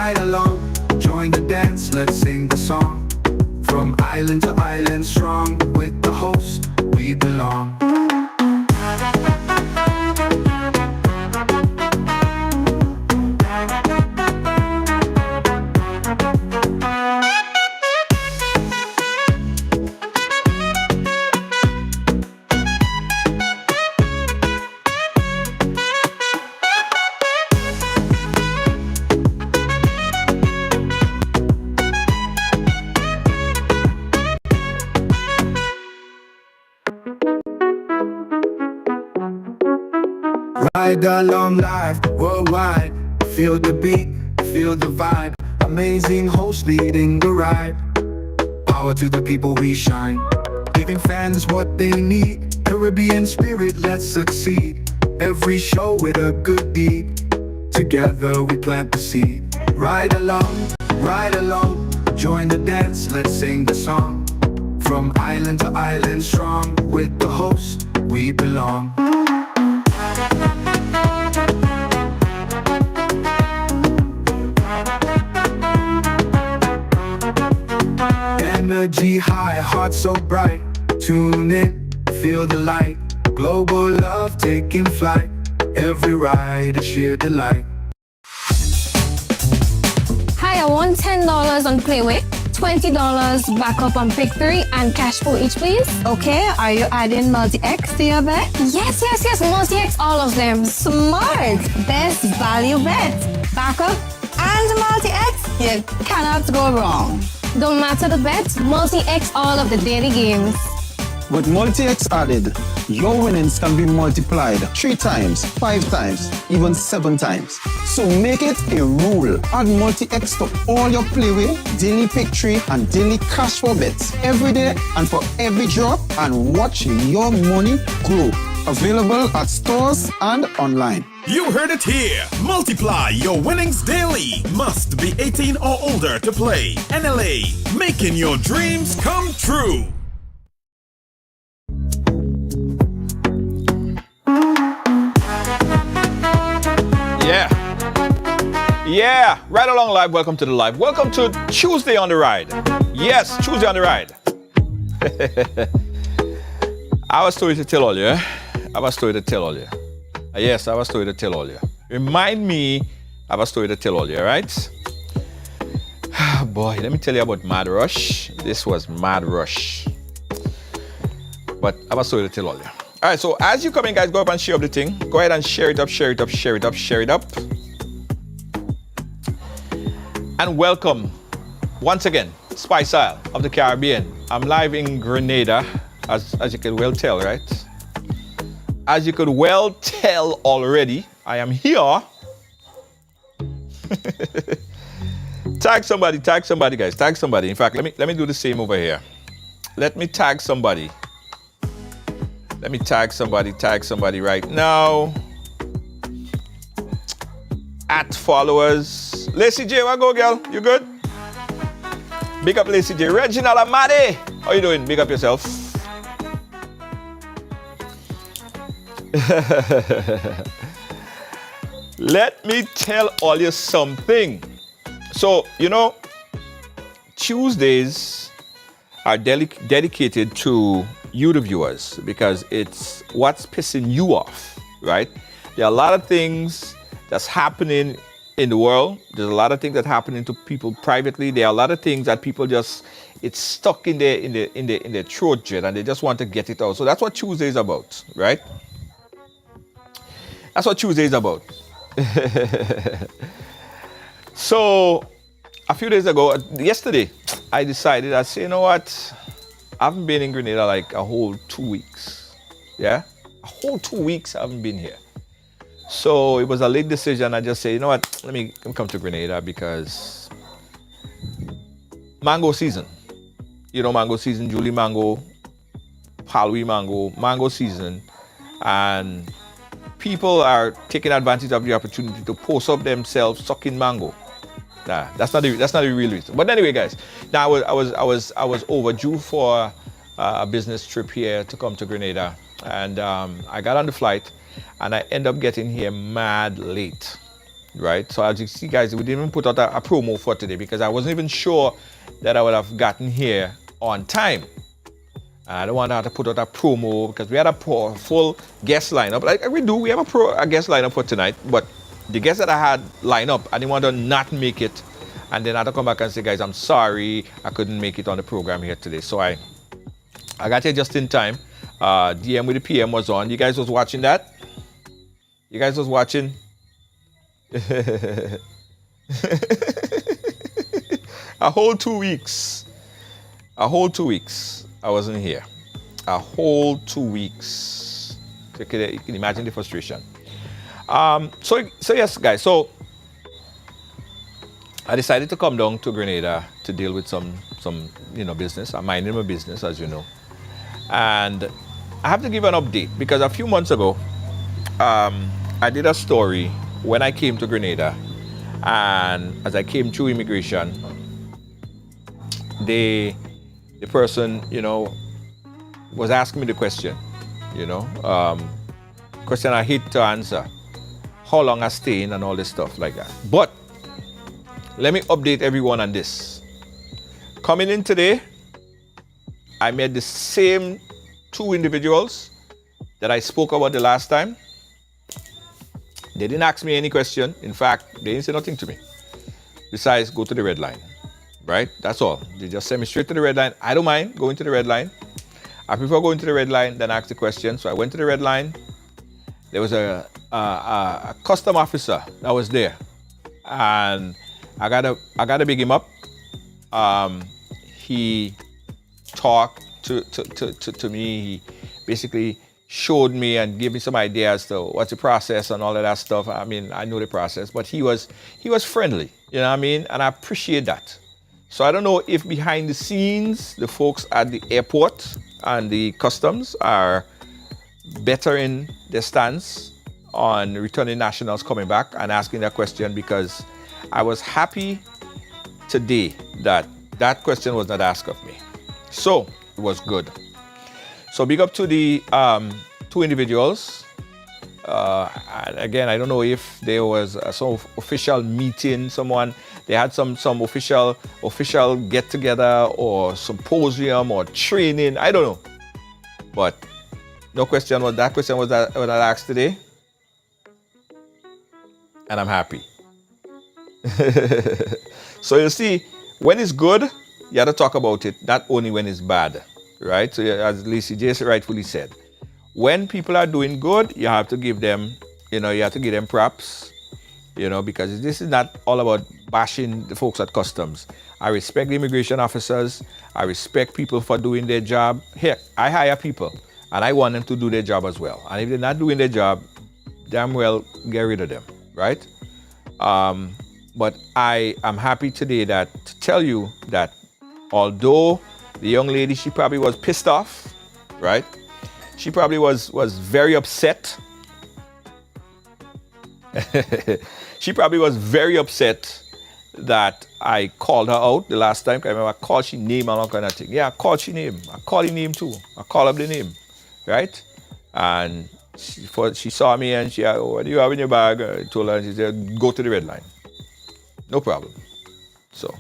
Ride along, join the dance, let's sing the song. From island to island strong, with the host we belong. Ride along live, worldwide. Feel the beat, feel the vibe. Amazing host leading the ride. Power to the people, we shine. Giving fans what they need. Caribbean spirit, let's succeed. Every show with a good deed. Together we plant the seed. Ride along, join the dance, let's sing the song. From island to island strong, with the host we belong. Energy high, heart so bright. Tune in, feel the light. Global love taking flight. Every ride a sheer delight. Hi, I want $10 on Playway, $20 backup on Pick 3, and cash for each, please. Okay, are you adding multi-X to your bet? Yes, multi-X, all of them. Smart! Best value bet. Backup and multi-X, you cannot go wrong. Don't matter the bet, multi-X all of the daily games. With multi-X added, your winnings can be multiplied 3 times, 5 times, even 7 times. So make it a rule. Add multi-X to all your Playway, daily pick 3, and daily cash for bets every day and for every drop, and watch your money grow. Available at stores and online. You heard it here. Multiply your winnings daily. Must be 18 or older to play. NLA, making your dreams come true. Yeah, Ride Along Live, welcome to the live. Welcome to Tuesday on the Ride. Yes, Tuesday on the Ride. I have a story to tell all you. I have a story to tell all you. Yes, I have a story to tell all you. Remind me, I have a story to tell all you, all right? Boy, let me tell you about Mad Rush. This was Mad Rush. But I have a story to tell all you. All right, so as you come in, guys, go up and share up the thing. Go ahead and share it up, share it up, share it up, share it up. And welcome, once again, Spice Isle of the Caribbean. I'm live in Grenada, as you can well tell, right? As you could well tell already, I am here. Tag somebody, guys, tag somebody. In fact, let me do the same over here. Let me tag somebody. Let me tag somebody right now. At followers. Lacey J, what go, girl? You good? Big up Lacey J. Reginald Amadi, how you doing? Big up yourself. Let me tell all you something. So, you know, Tuesdays are dedicated to you, the viewers, because it's what's pissing you off, right? There are a lot of things that's happening in the world. There's a lot of things that happening to people privately. There are a lot of things that people just, it's stuck in their throat jet, and they just want to get it out. So that's what Tuesday is about, right? That's what Tuesday is about. So a few days ago, yesterday, I decided, I said, you know what? I haven't been in Grenada like a whole 2 weeks. Yeah? A whole 2 weeks I haven't been here. So it was a late decision. I just said, you know what? Let me come to Grenada because mango season. You know, mango season, Julie mango, Palwi mango season. And people are taking advantage of the opportunity to post up themselves sucking mango. Nah, that's not the real reason. But anyway, guys, now I was overdue for a business trip here to come to Grenada, and I got on the flight, and I end up getting here mad late. right? So as you see, guys, we didn't even put out a promo for today because I wasn't even sure that I would have gotten here on time. I don't want to have to put out a promo because we had a full guest lineup. Like we do, we have a guest lineup for tonight, but the guests that I had lined up, I didn't want to not make it. And then I had to come back and say, guys, I'm sorry, I couldn't make it on the program here today. So I got here just in time. DM with the PM was on. You guys was watching that? You guys was watching? A whole 2 weeks. A whole 2 weeks I wasn't here. A whole 2 weeks. So you can imagine the frustration. So yes, guys. So I decided to come down to Grenada to deal with some business. I'm minding my business, as you know. And I have to give an update because a few months ago, I did a story when I came to Grenada, and as I came through immigration, the person, was asking me the question, question I hate to answer, how long I stay in and all this stuff like that. But let me update everyone on this. Coming in today, I met the same 2 individuals that I spoke about the last time. They didn't ask me any question. In fact, they didn't say nothing to me. Besides, go to the red line, right? That's all. They just sent me straight to the red line. I don't mind going to the red line. I prefer going to the red line than ask the question. So I went to the red line. There was a custom officer that was there. And I gotta big him up. He talked to me. He basically showed me and gave me some ideas to what's the process and all of that stuff. I mean, I know the process, but he was friendly, you know what I mean? And I appreciate that. So I don't know if behind the scenes, the folks at the airport and the customs are better in their stance on returning nationals coming back and asking that question, because I was happy today that question was not asked of me. So it was good. So big up to the 2 individuals. Again, I don't know if there was some official meeting, they had some official get together or symposium or training. I don't know. But that question was asked today. And I'm happy. So you see, when it's good, you have to talk about it, not only when it's bad, right? So as Lacey J rightfully said, when people are doing good, you have to give them, props, because this is not all about bashing the folks at customs. I respect the immigration officers. I respect people for doing their job. Heck, I hire people and I want them to do their job as well. And if they're not doing their job, damn well get rid of them, right? But I am happy today to tell you that although the young lady, she probably was pissed off, right? She probably was very upset. She probably was very upset that I called her out the last time. I remember I called she name and all kind of thing. Yeah, I called she name. I called her name too. I called up the name, right? And she saw me and she said, oh, what do you have in your bag? I told her, and she said, go to the red line. No problem. So.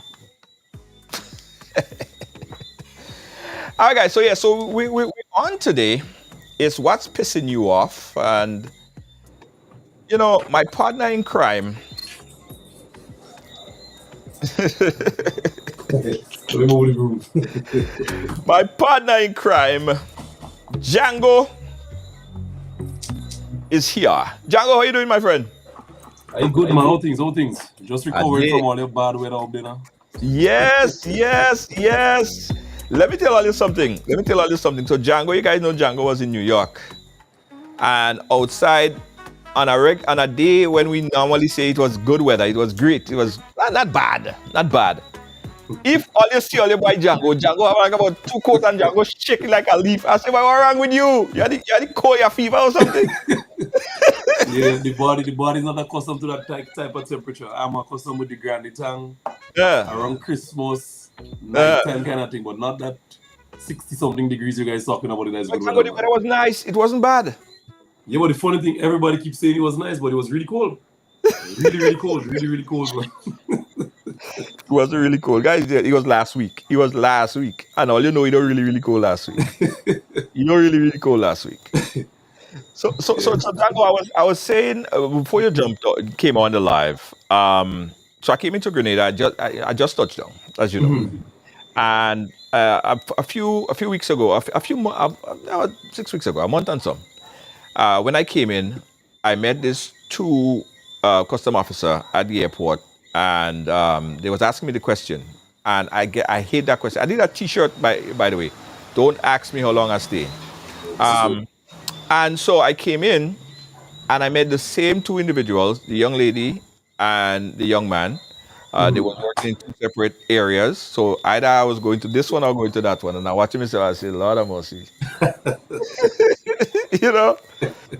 All right, guys. So yeah, so we're on today. Is what's pissing you off, and my partner in crime. My partner in crime, Django, is here. Django, how you doing, my friend? Hey, good, man. All things. Just recovering from all your bad weather up there now. Yes. Let me tell you something. So Django, you guys know Django was in New York. And outside on a day when we normally say it was good weather, it was great. It was not bad. If all you see all your boy Django have like about 2 coats and Django shaking like a leaf. I say, what's wrong with you? You had the Koya fever or something? Yeah, the body's not accustomed to that type of temperature. I'm accustomed with the Granny Tang. Yeah. Around Christmas, nighttime kind of thing, but not that 60-something degrees you guys talking about. It as good weather. The weather was nice. It wasn't bad. Yeah, but the funny thing, everybody keeps saying it was nice, but it was really cold. Really cold. Really cold, man. It wasn't really cold, guys. It was last week. It was last week, and all you know, it was really cold last week. You know, really cold last week. So Django, I was saying before you came on the live. So I came into Grenada. I just touched down, as you know, and a few weeks ago, a few 6 weeks ago, a month and some. When I came in, I met this two custom officer at the airport, and they was asking me the question, and I hate that question. I did a T-shirt by the way. Don't ask me how long I stay. And so I came in, and I met the same two individuals, the young lady and the young man. They were working in two separate areas. So either I was going to this one or going to that one. And I watching myself, I said, Lord have mercy. You know,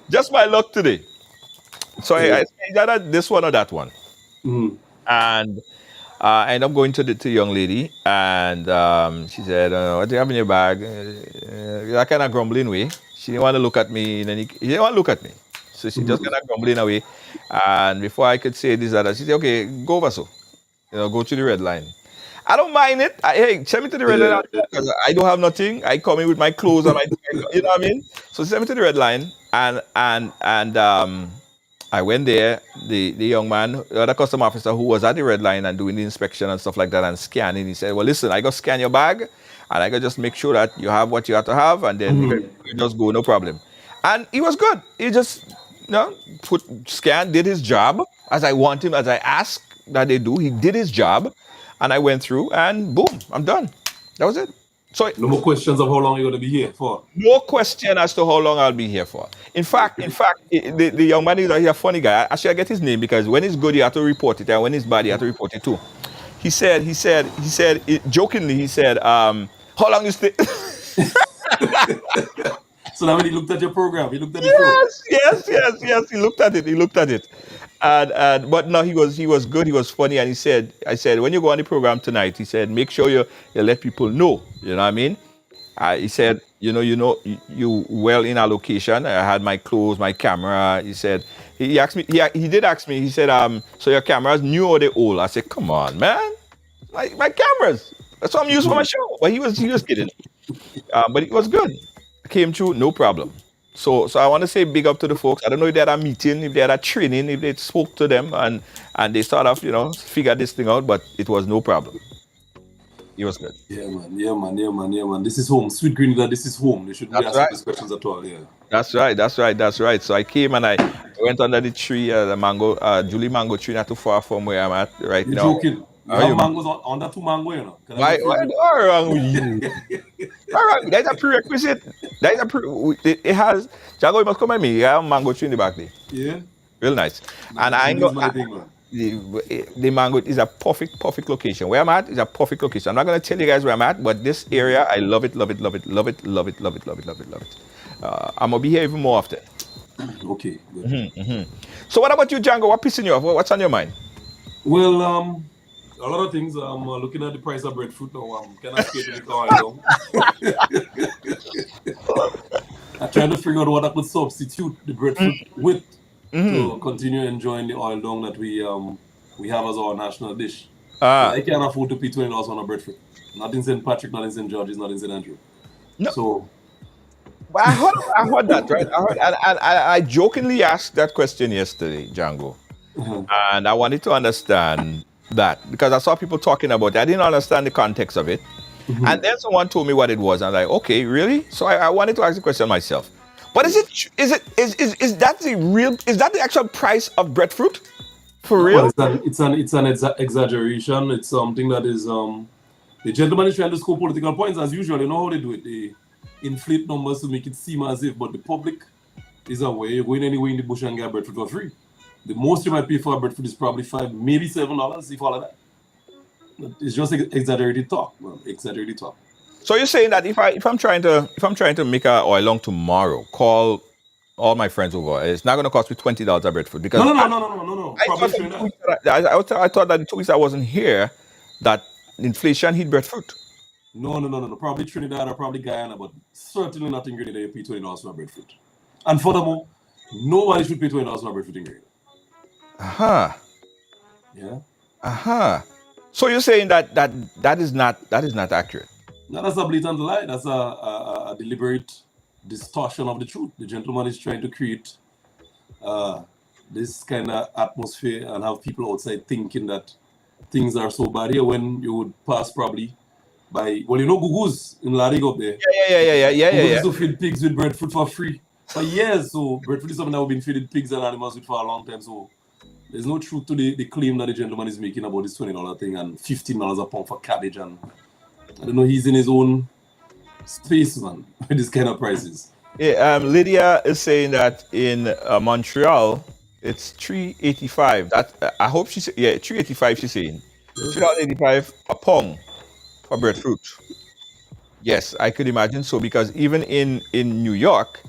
just my luck today. So I said either this one or that one. And I ended up going to the young lady, and she said, "What do you have in your bag?" That kind of grumbling way. She didn't want to look at me. She didn't want to look at me. So she just kind of grumbling away. And before I could say this or that, she said, "Okay, go over so. Go to the red line." I don't mind it. Hey, send me to the red line because I don't have nothing. I come in with my clothes and you know what I mean? So send me to the red line, and I went there. The young man, the other custom officer who was at the red line and doing the inspection and stuff like that and scanning, he said, "Well, listen, I got to scan your bag, and I got to just make sure that you have what you have to have, and then you just go, no problem." And he was good. He just did his job as I want him, as I asked that they do. He did his job, and I went through, and boom, I'm done. That was it. So no more questions of how long you're going to be here for. No question as to how long I'll be here for. In fact, the young man is a funny guy. Actually, I get his name because when it's good, you have to report it, and when it's bad, you have to report it too. He said, jokingly, he said, "How long you stay?" So now when he looked at your program, he looked at it. Yes. He looked at it. But no, he was good. He was funny, and I said, when you go on the program tonight, he said, make sure you let people know. You know what I mean? He said, you well in our location. I had my clothes, my camera. He said, he asked me. He did ask me. He said, so your camera's new or they old? I said, come on, man, my cameras. That's what I'm using for my show. But he was kidding. But it was good. Came through, no problem. So I want to say big up to the folks. I don't know if they had a meeting, if they had a training, if they spoke to them and they sort of, figure this thing out, but it was no problem. It was good. Yeah, man. This is home. Sweet Grenada, this is home. They shouldn't be asking these questions at all, yeah. That's right. So I came and I went under the tree, the mango, Julie mango tree, not too far from where I'm at right now. You're joking. You have mangoes under 2 mango, Why wrong with you? All right, that's a prerequisite. It has, Django, you must come at me. You have a mango tree in the back there. Yeah. Real nice. And I ain't got the mango is a perfect location. Where I'm at is a perfect location. I'm not gonna tell you guys where I'm at, but this area, I love it. I'm gonna be here even more often. Okay. Good. So what about you, Django? What pissing you off? What's on your mind? Well, a lot of things. I'm looking at the price of breadfruit now. I'm kind of scared to make oil down. I'm trying to figure out what I could substitute the breadfruit with to continue enjoying the oil down that we have as our national dish. I can't afford to pay $20 on a breadfruit. Not in St. Patrick, not in St. George's, not in St. Andrew. No. So. But I heard that, right? I jokingly asked that question yesterday, Django, and I wanted to understand that because I saw people talking about it. I didn't understand the context of it. And then someone told me what it was. I'm like, okay, really? So I wanted to ask the question myself. But is that the actual price of breadfruit? For real? Well, it's an exaggeration. It's something that is the gentleman is trying to score political points as usual. You know how they do it. They inflate numbers to make it seem as if, but the public is aware. You're going anywhere in the bush and get breadfruit for free. The most you might pay for a breadfruit is probably $5, maybe $7, if all of that. But it's just exaggerated talk. So you're saying that if I'm trying to make an oil long tomorrow, call all my friends over, it's not going to cost me $20 a breadfruit because no. I thought that the 2 weeks I wasn't here, that inflation hit breadfruit. No. Probably Trinidad or probably Guyana, but certainly not in Grenada. You pay $20 for a breadfruit. And furthermore, nobody should pay $20 for a breadfruit in Grenada. Uh-huh. Yeah. Uh-huh. So you're saying that is not accurate. No, that's a blatant lie. That's a deliberate distortion of the truth. The gentleman is trying to create this kind of atmosphere and have people outside thinking that things are so bad here when you would pass probably by, well, you know, Gugu's in Larig up there. Yeah. Gugu used to feed pigs with breadfruit for free for years. So breadfruit is something that we've been feeding pigs and animals with for a long time. So there's no truth to the claim that the gentleman is making about this $20 thing and $15 a pound for cabbage. And I don't know, he's in his own space, man, with this kind of prices. Yeah, Lydia is saying that in Montreal it's $3.85. That I hope she's $3.85. She's saying $3.85 a pound for breadfruit. Yes, I could imagine so because even in New York,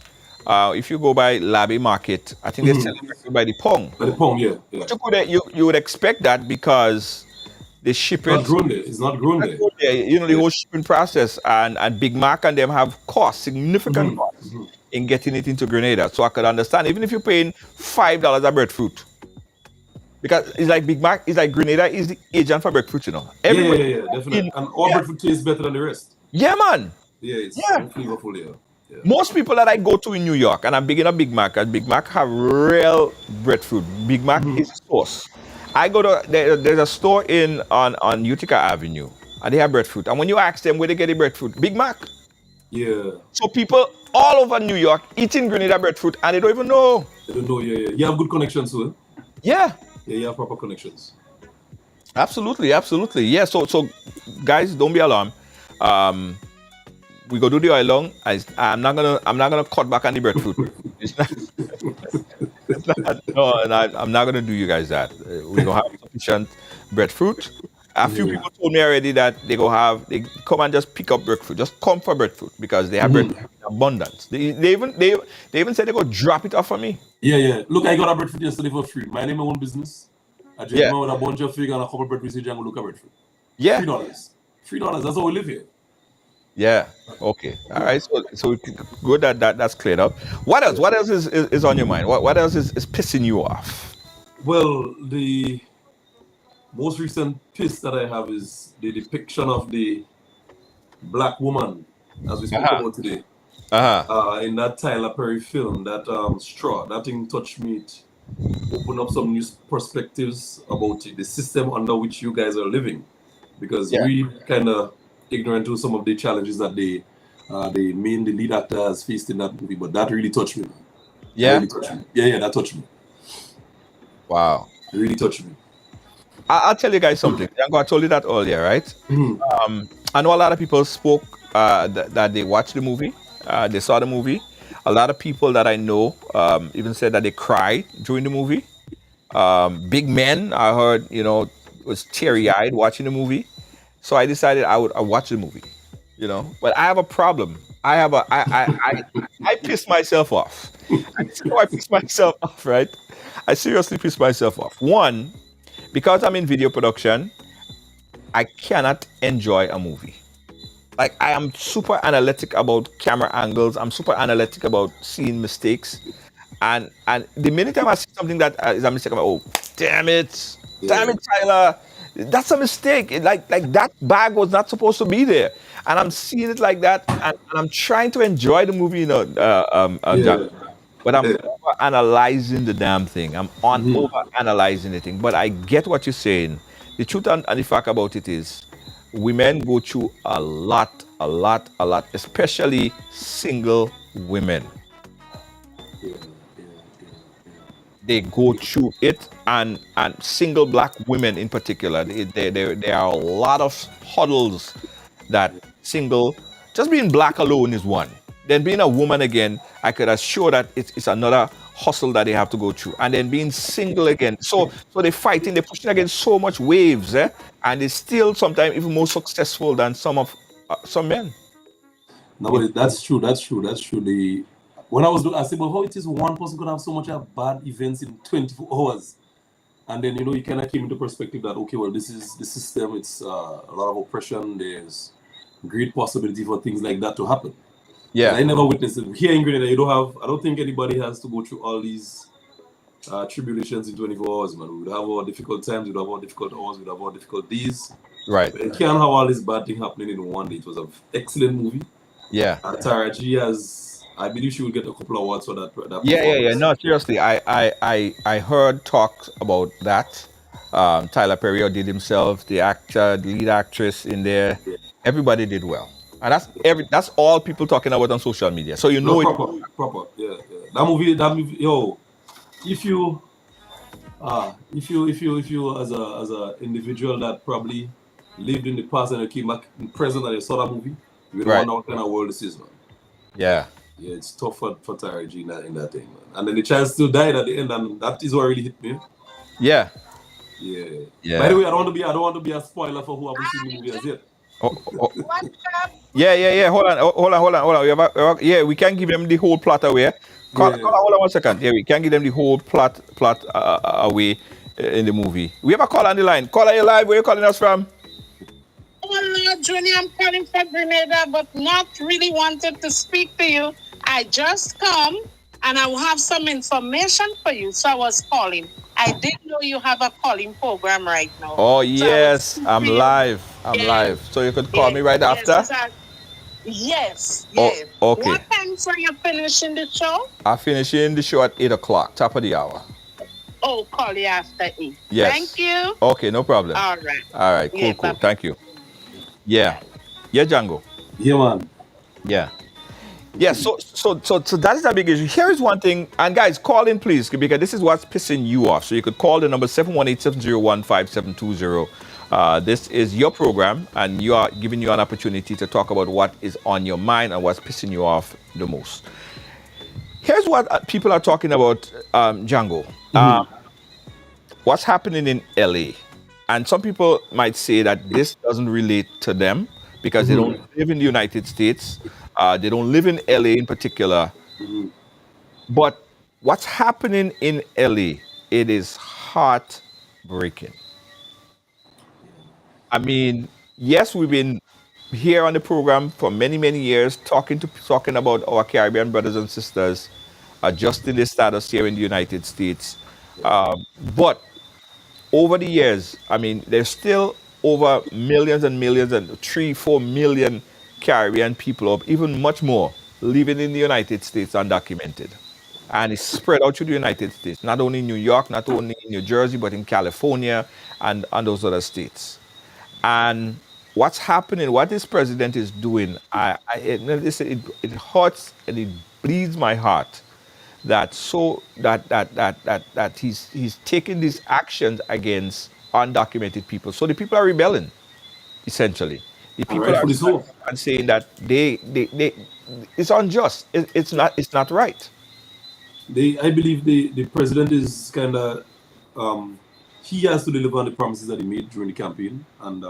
if you go by Labby Market, I think they're selling breadfruit by the pound. By the pound, yeah. But you would expect that because they ship it. Not grown there. It's not grown there. You know, the whole shipping process and Big Mac and them have costs, significant costs in getting it into Grenada. So I could understand, even if you're paying $5 a breadfruit, because it's like Big Mac, it's like Grenada is the agent for breadfruit, you know. Yeah, definitely. And all breadfruit tastes better than the rest. Yeah, man. Yeah, it's so flavorful, yeah. Most people that I go to in New York, and I'm big in a Big Mac, and Big Mac have real breadfruit. Big Mac is sauce. I go to there's a store on Utica Avenue, and they have breadfruit. And when you ask them where they get the breadfruit, Big Mac. Yeah. So people all over New York eating Grenada breadfruit, and they don't even know. They don't know, yeah. You have good connections, too, eh? Yeah. Yeah, you have proper connections. Absolutely. Yeah. So guys, don't be alarmed. We go do the oil long. I'm not gonna cut back on the breadfruit. It's not, no, and I'm not gonna do you guys that. We gonna have sufficient breadfruit. A few people told me already that they come and just pick up breadfruit. Just come for breadfruit because they have breadfruit in abundance. They even said they go drop it off for me. Yeah. Look, I got a breadfruit yesterday for free. My name, my own business. A gentleman with a bunch of fig and a couple of breadfruit. Say, Django, look at breadfruit. Yeah. $3. That's how we live here. Yeah. Okay. All right. So good that's cleared up. What else? What else is on your mind? What else is pissing you off? Well, the most recent piss that I have is the depiction of the black woman, as we spoke about today. In that Tyler Perry film, that straw, that thing touched me. It opened up some new perspectives about the system under which you guys are living, because we kind of ignorant to some of the challenges that the lead actor has faced in that movie. But that really touched me. Yeah. That really touched me. Yeah, that touched me. Wow. It really touched me. I'll tell you guys something. Django, I told you that earlier, right? I know a lot of people spoke that they watched the movie, they saw the movie. A lot of people that I know even said that they cried during the movie. Big men, I heard, was teary-eyed watching the movie. So I decided I would watch the movie, But I have a problem. I pissed myself off. I pissed myself off, right? I seriously pissed myself off. One, because I'm in video production, I cannot enjoy a movie. Like, I am super analytic about camera angles. I'm super analytic about seeing mistakes. And the minute I see something that is a mistake, I'm like, oh, damn it, Tyler. That's a mistake. Like that bag was not supposed to be there. And I'm seeing it like that, and I'm trying to enjoy the movie, but I'm over-analyzing the damn thing. I'm over-analyzing the thing. But I get what you're saying. The truth and the fact about it is, women go through a lot, especially single women. They go through it, and single black women in particular, there are a lot of hurdles that single, just being black alone is one. Then being a woman again, I could assure that it's another hustle that they have to go through. And then being single again. So they're fighting, they're pushing against so much waves, and they're still sometimes even more successful than some men. No, but that's true. When I was doing, I said, well, how it is one person could have so much bad events in 24 hours? And then, you kind of came into perspective that, okay, well, this is the system. It's a lot of oppression. There's great possibility for things like that to happen. Yeah. And I never witnessed it. Here in Grenada, I don't think anybody has to go through all these tribulations in 24 hours, man. We would have our difficult times, we would have our difficult hours, we would have our difficult days. Right. But you can't have all this bad thing happening in one day. It was an excellent movie. Yeah. Taraji has, I believe she will get a couple of awards for that. Yeah. No, seriously, I heard talk about that. Tyler Perry did himself, the actor, the lead actress in there. Yeah. Everybody did well, and that's all people talking about on social media. So you know proper. Yeah. That movie, yo. If you as a individual that probably lived in the past and you came back in present and you saw that movie, you don't know what kind of world this is, man. Yeah. Yeah, it's tough for Taraji in that thing, man. And then the child still died at the end, and that is what really hit me. Yeah. By the way, I don't want to be a spoiler for who haven't seen the movie as yet. Yeah. Hold on. We can't give them the whole plot away. Hold on 1 second. Yeah, we can't give them the whole plot away in the movie. We have a call on the line. Caller, you live? Where you calling us from? Oh, Lord, Junior, I'm calling from Grenada, but not really wanted to speak to you. I just come and I will have some information for you, so I was calling. I didn't know you have a calling program right now. Oh, yes, so I'm live. I'm live. So you could call me right after? Yes. Oh, okay. What time are you finishing the show? I'm finishing the show at 8 o'clock, top of the hour. Oh, call you after 8. Yes. Thank you. Okay, no problem. All right. All right, cool. Bye-bye. Thank you. Yeah, Django. Yeah, man. Yeah, so that is a big issue. Here is one thing, and guys, call in please, because this is what's pissing you off. So you could call the number 718-701-5720. This is your program, and you are giving you an opportunity to talk about what is on your mind and what's pissing you off the most. Here's what people are talking about, Django. What's happening in LA? And some people might say that this doesn't relate to them because they don't live in the United States. They don't live in LA in particular. But what's happening in LA, it is heartbreaking. I mean, yes, we've been here on the program for many, many years talking about our Caribbean brothers and sisters adjusting their status here in the United States. But over the years, I mean, there's still over millions and millions and 3-4 million Caribbean people, or even much more, living in the United States undocumented. And it's spread out through the United States, not only in New York, not only in New Jersey, but in California and those other states. And what's happening, what this president is doing, it hurts and it bleeds my heart that he's taking these actions against undocumented people. So the people are rebelling, essentially. The people are saying that they it's unjust. It's not right. I believe the president is kind of he has to deliver on the promises that he made during the campaign, and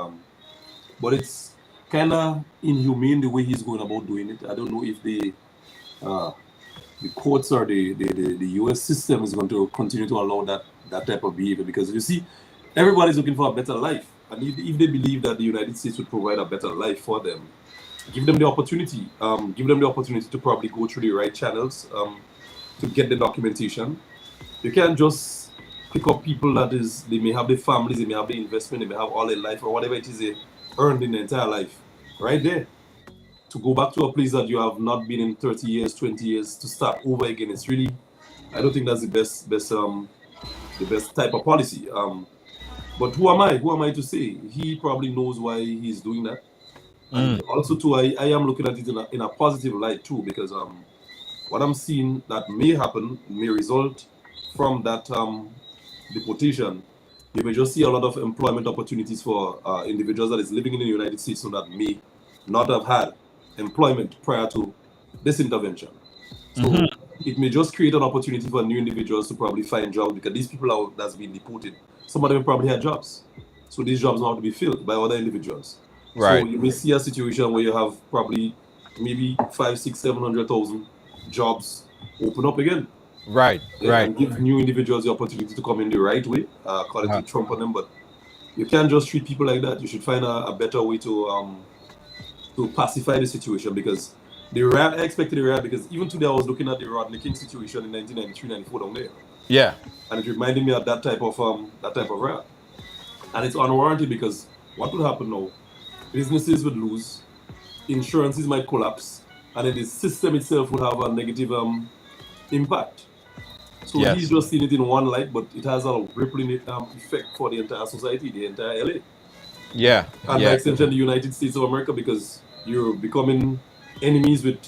but it's kind of inhumane the way he's going about doing it. I don't know if the courts or the U.S. system is going to continue to allow that type of behavior, because you see, everybody's looking for a better life, and if they believe that the United States would provide a better life for them, give them the opportunity. Give them the opportunity to probably go through the right channels to get the documentation. You can't just pick up people they may have their families, they may have the investment, they may have all their life or whatever it is they earned in their entire life, right there. To go back to a place that you have not been in 30 years, 20 years, to start over again, it's really, I don't think that's the best type of policy. But who am I to say? He probably knows why he's doing that. And also too, I am looking at it in a positive light too, because what I'm seeing that may happen, may result from that deportation. You may just see a lot of employment opportunities for individuals that is living in the United States, so that may not have had employment prior to this intervention. So it may just create an opportunity for new individuals to probably find jobs, because these people that's been deported, some of them probably had jobs. So these jobs now have to be filled by other individuals. Right. So you may see a situation where you have probably maybe 500,000-700,000 jobs open up again. Right. And give new individuals the opportunity to come in the right way, according to Trump on them. But you can't just treat people like that. You should find a better way to pacify the situation, because I expected the riot, because even today I was looking at the Rodney King situation in 1993-94 down there. Yeah. And it reminded me of that type of riot. And it's unwarranted because what would happen now? Businesses would lose, insurances might collapse, and then the system itself would have a negative impact. So Yes. he's just seen it in one light, but it has a rippling effect for the entire society, the entire LA. Yeah. And by extension, the United States of America, because you're becoming enemies with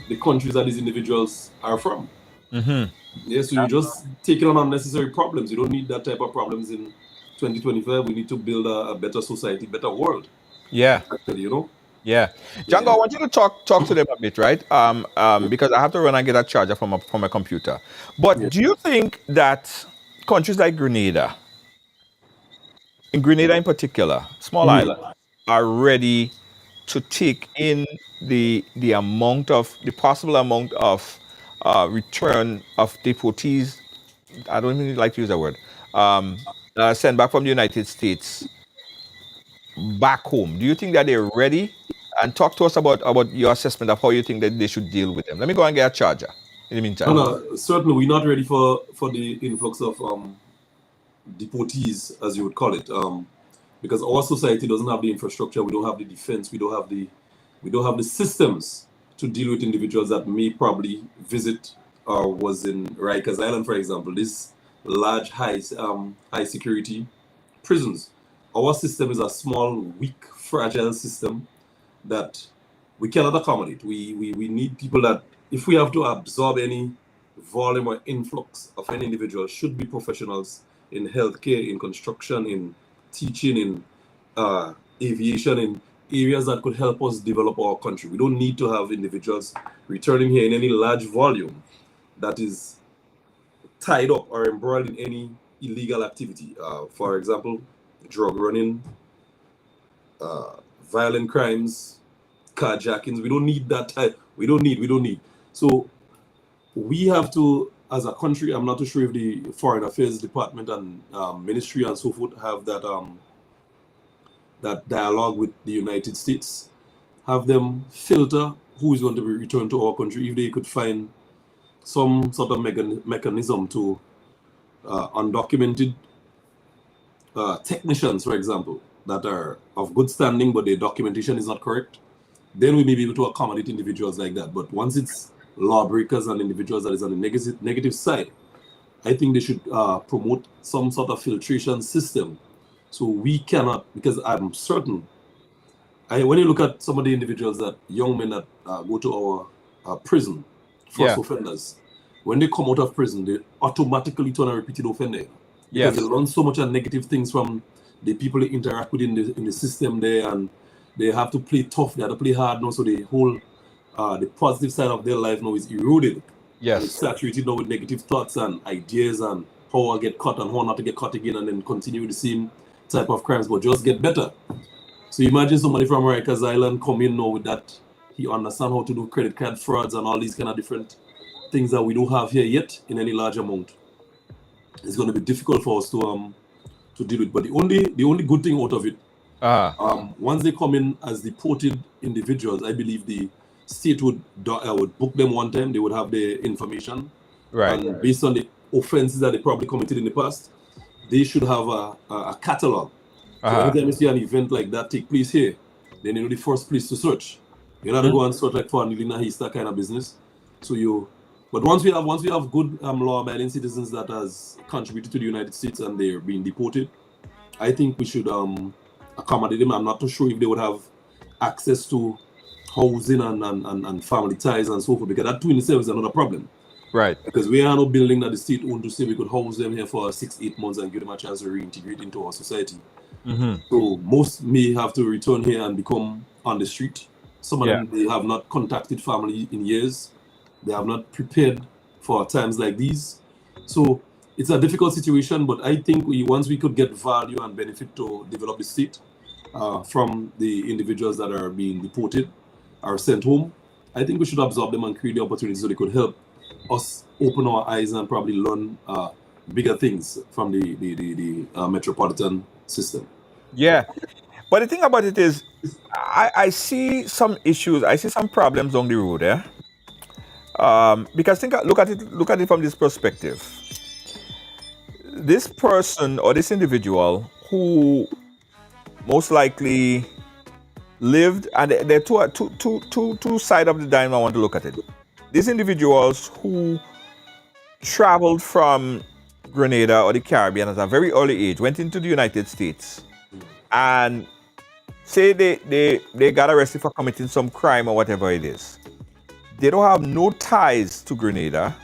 the countries that these individuals are from. Mm-hmm. Yeah, so you're just taking on unnecessary problems. You don't need that type of problems in 2025. We need to build a better society, better world. Yeah. Actually, you know. Yeah. Django, I want you to talk to them a bit, right? Because I have to run and get a charger from a computer. But do you think that countries like Grenada, in Grenada in particular, small island, are ready to take in the possible amount of return of deportees? I don't even like to use that word. Sent back from the United States back home. Do you think that they're ready? And talk to us about your assessment of how you think that they should deal with them. Let me go and get a charger in the meantime. No, certainly we're not ready for the influx of deportees, as you would call it, because our society doesn't have the infrastructure. We don't have the defense. We don't have the systems to deal with individuals that may probably visit or was in Rikers Island, for example. This large, high security prisons. Our system is a small, weak, fragile system that we cannot accommodate. We need people that, if we have to absorb any volume or influx of any individual, should be professionals in healthcare, in construction, in teaching, in aviation, in areas that could help us develop our country. We don't need to have individuals returning here in any large volume that is tied up or embroiled in any illegal activity. For example, drug running, violent crimes, carjackings. We don't need that type. We don't need. So we have to, as a country, I'm not too sure if the Foreign Affairs Department and Ministry and so forth have that dialogue with the United States, have them filter who is going to be returned to our country. If they could find some sort of mechanism to undocumented technicians, for example, that are of good standing, but their documentation is not correct, then we may be able to accommodate individuals like that. But once it's lawbreakers and individuals that is on the negative side, I think they should promote some sort of filtration system. So we cannot, because I'm certain, when you look at some of the individuals that, young men that go to our prison, first offenders, when they come out of prison, they automatically turn a repeated offender. Because they learn so much of negative things from the people they interact with in the system there, and they have to play tough, they have to play hard now, so the whole the positive side of their life now is eroded. It's saturated now with negative thoughts and ideas and how I get caught and how not to get caught again, and then continue the same type of crimes, but just get better. So imagine somebody from Rikers Island come in now with that. He understands how to do credit card frauds and all these kind of different things that we don't have here yet in any large amount. It's going to be difficult for us to deal with. But the only good thing out of it, once they come in as deported individuals, I believe the state would book them one time. They would have their information, and based on the offenses that they probably committed in the past, they should have a catalog. So anytime you see an event like that take place here, then you know the first place to search. You're not go and search like for Anilina Hista kind of business. But once we have good law-abiding citizens that has contributed to the United States and they're being deported, I think we should accommodate them. I'm not too sure if they would have access to housing and family ties and so forth, because that too in itself is another problem. Right. Because we are no building that the state owned to say we could house them here for 6-8 months and give them a chance to reintegrate into our society. So most may have to return here and become on the street. Some of them, they have not contacted family in years. They have not prepared for times like these. So it's a difficult situation, but I think once we could get value and benefit to develop the state from the individuals that are being deported or sent home, I think we should absorb them and create the opportunities so they could help us open our eyes and probably learn bigger things from the metropolitan system. Yeah. But the thing about it is, I see some issues, I see some problems on the road, because look at it from this perspective. this person or this individual who most likely lived, and there are two sides of the dime I want to look at it. These individuals who traveled from Grenada or the Caribbean at a very early age, went into the United States, and say they got arrested for committing some crime or whatever it is. They don't have no ties to Grenada.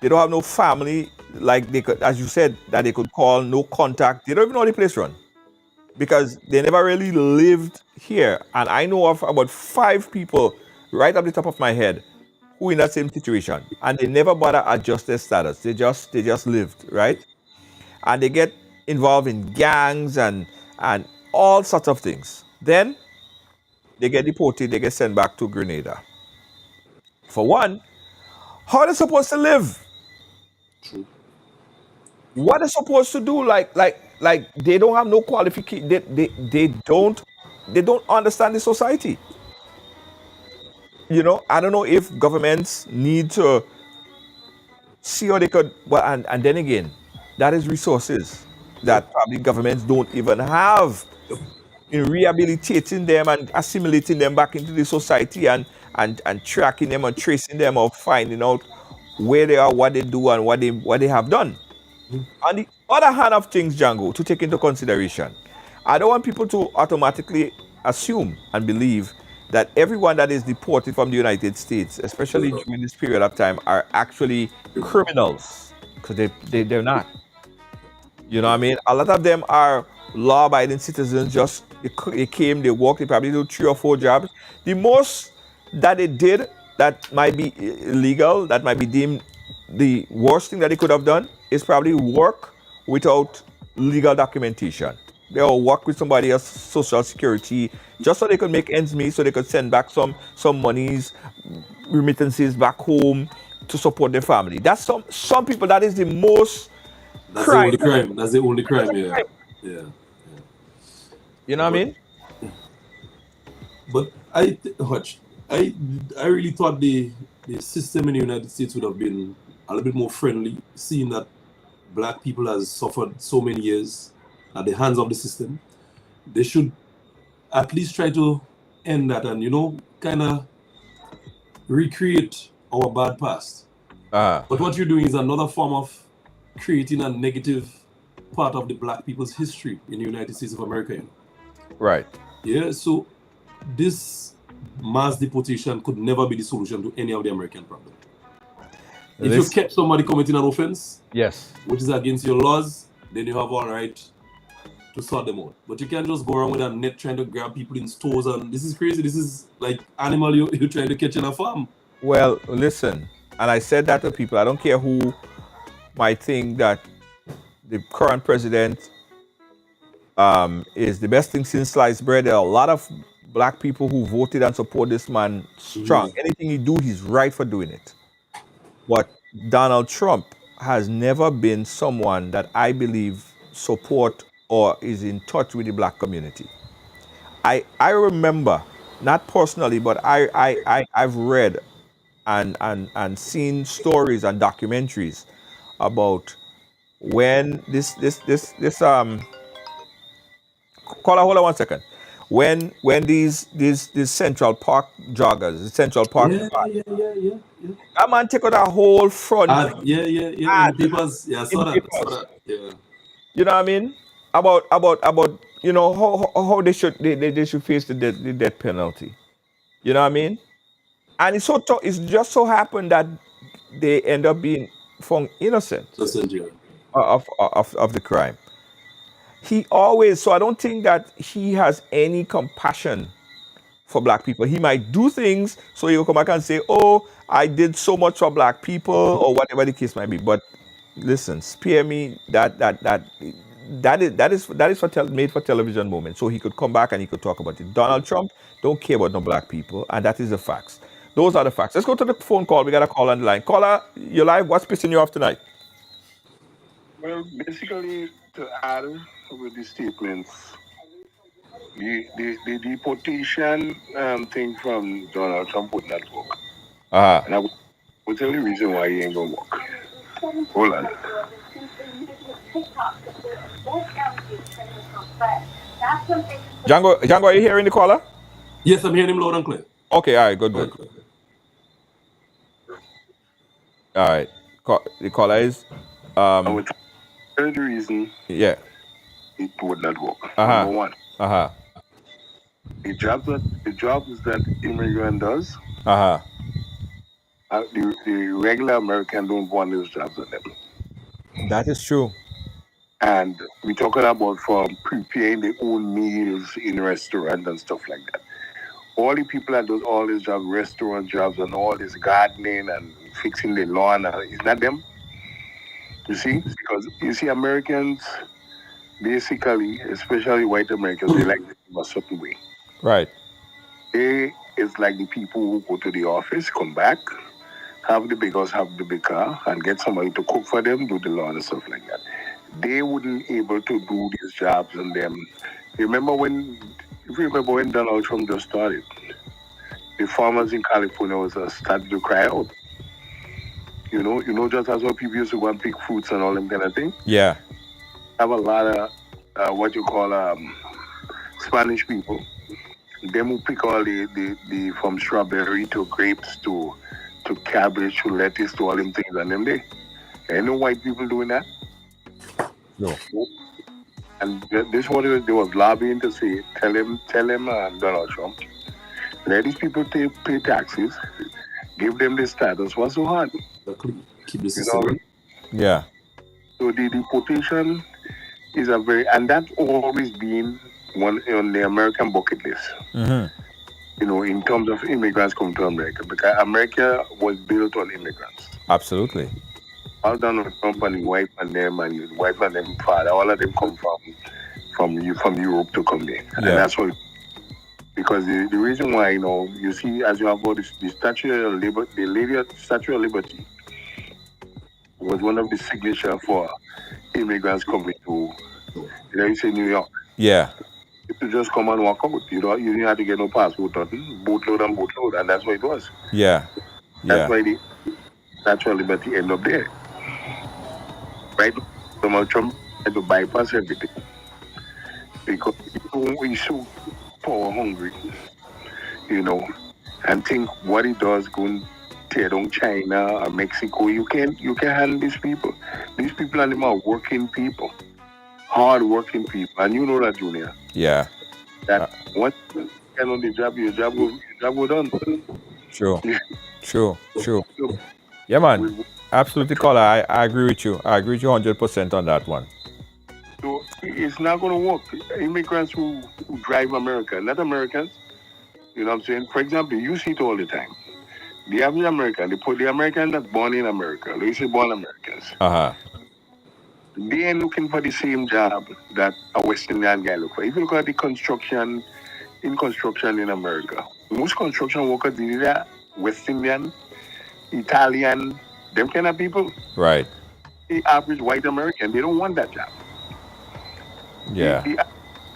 They don't have no family, like they could, as you said, that they could call, no contact. They don't even know the place run because they never really lived here. And I know of about 5 people right off the top of my head who in that same situation, and they never bother adjust their status. They just lived, right? And they get involved in gangs and all sorts of things. Then they get deported, they get sent back to Grenada. For one, how are they supposed to live? What are they supposed to do? Like they don't have no qualification. They don't understand the society. You know, I don't know if governments need to see how they could, well, and then again, that is resources that probably governments don't even have in rehabilitating them and assimilating them back into the society and tracking them and tracing them or finding out where they are, what they do, and what they have done. On the other hand of things, Django, to take into consideration, I don't want people to automatically assume and believe that everyone that is deported from the United States, especially during this period of time, are actually criminals, because they're not. You know what I mean? A lot of them are law-abiding citizens. Just they came, they worked, they probably do 3 or 4 jobs. The most that they did that might be illegal, that might be deemed the worst thing that they could have done, is probably work without legal documentation. They'll work with somebody else's social security just so they could make ends meet, so they could send back some monies, remittances back home to support their family. That's some people, that is the most That's crime. the only crime. That's the only crime, yeah. Yeah. You know what I mean? But I really thought the system in the United States would have been a little bit more friendly, seeing that black people has suffered so many years at the hands of the system. They should at least try to end that and, you know, kind of recreate our bad past. But what you're doing is another form of creating a negative part of the black people's history in the United States of America. You know? Right. Yeah, so this mass deportation could never be the solution to any of the American problem. If you catch somebody committing an offense, Yes. which is against your laws, then you have all right to sort them out. But you can't just go around with a net trying to grab people in stores, and this is crazy. This is like animal you're trying to catch in a farm. Well, listen, and I said that to people. I don't care who might think that the current president is the best thing since sliced bread. There are a lot of black people who voted and support this man strong. Anything he do, he's right for doing it. But Donald Trump has never been someone that I believe support or is in touch with the black community. I remember, not personally, but I've read and seen stories and documentaries about when this caller, hold on one second. When these Central Park joggers, the Central Park, Yeah. that man take out a whole front. Yeah. In the papers, yeah, I saw that. Yeah. You know what I mean? About you know how they should face the death penalty. You know what I mean? And it's just so happened that they end up being found innocent of the crime. He always, so I don't think that he has any compassion for black people. He might do things so he'll come back and say, "Oh, I did so much for black people," or whatever the case might be. But listen, spare me that is made for television moment. So he could come back and he could talk about it. Donald Trump don't care about no black people, and that is the facts. Those are the facts. Let's go to the phone call. We got a call on the line. Caller, you're live. What's pissing you off tonight? Well, basically, to add with the statements, the deportation thing from Donald Trump would not work. And I will tell you the reason why he ain't going to work. Hold on. Django, are you hearing the caller? Yes, I'm hearing him loud and clear. Okay, all right, good. All right. The caller is The third reason yeah. it would not work. Uh-huh. Number one. Uh-huh. The jobs that immigrant does, Uh-huh. the regular American don't want those jobs on them. That is true. And we're talking about from preparing their own meals in restaurants and stuff like that. All the people that does all these jobs, restaurant jobs and all this gardening and fixing the lawn, is not them. You see? Because you see, Americans, basically, especially white Americans, they like to live a certain way. Right. They is like the people who go to the office, come back, have the big house, have the big car, and get somebody to cook for them, do the lawn and stuff like that. They wouldn't able to do these jobs and them. If you remember when Donald Trump just started, the farmers in California was started to cry out. You know, just as how people used to go and pick fruits and all them kind of thing. Yeah. Have a lot of what you call Spanish people. Them who pick all the from strawberry to grapes to cabbage to lettuce to all them things and them there. Ain't no white people doing that. No. And this is what they was lobbying to say. Tell him, Donald Trump, let these people pay taxes, give them the status. What's so hard? Keep the system. Yeah. So the deportation is and that's always been one on the American bucket list. Mm-hmm. You know, in terms of immigrants coming to America, because America was built on immigrants. Absolutely. All Donald Trump and white man them and white man them father, all of them come from Europe to come here. Yeah. And that's what, because the reason why, you know, you see as you have all this, the Statue of Liberty, the Statue of Liberty was one of the signature for immigrants coming to, you say New York. Yeah. To just come and walk out. You didn't have to get no passport, nothing. Boatload, and that's what it was. Yeah. That's why the Statue of Liberty end up there. Right? Donald Trump had to bypass everything. Because he's so power hungry, you know, and think what he does going to tear down China or Mexico. You can't handle these people. These people are working people. Hard working people. And you know that, Junior. Yeah. That once you get on the job, your job will done. True. Yeah, man. Absolutely, caller. I agree with you. I agree with you 100% on that one. So it's not going to work. Immigrants who drive America, not Americans. You know what I'm saying? For example, you see it all the time. The average American, the American that's born in America, they say born Americans. Uh-huh. They ain't looking for the same job that a West Indian guy look for. If you look at the construction in America, most construction workers, these are West Indian, Italian, them kind of people. Right. The average white American, they don't want that job. Yeah. The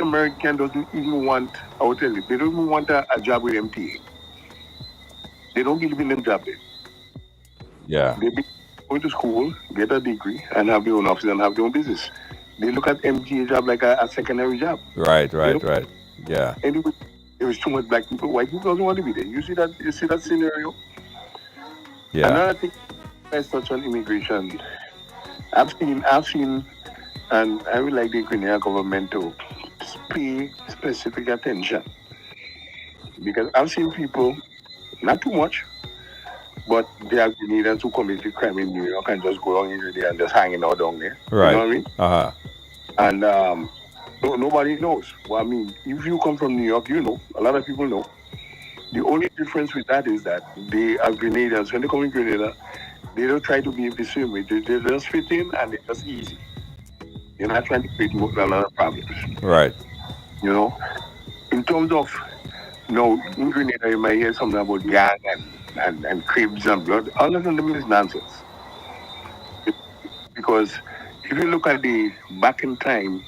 American doesn't even want, I will tell you, they don't even want a job with MTA. They don't believe in them job there. Yeah. They go to school, get a degree, and have their own office and have their own business. They look at MTA job like a secondary job. Right. Yeah. Anyway, there is too much black people. White people don't want to be there. You see that scenario? Yeah. Another thing I touch on immigration. I've seen, and I would like the Grenada government to pay specific attention. Because I've seen people, not too much, but they are Grenadians who commit crime in New York and just go down in there and just hanging out down there. Right. You know what I mean? Uh-huh. And nobody knows. Well, I mean, if you come from New York, you know. A lot of people know. The only difference with that is that they are Grenadians. When they come in Grenada, they don't try to be the same way. They just fit in and it's just easy. You're not trying to create a lot of problems. Right. You know? In terms of, in Grenada, you might hear something about gang and cribs and blood. All of them is nonsense. Because if you look at the back in time,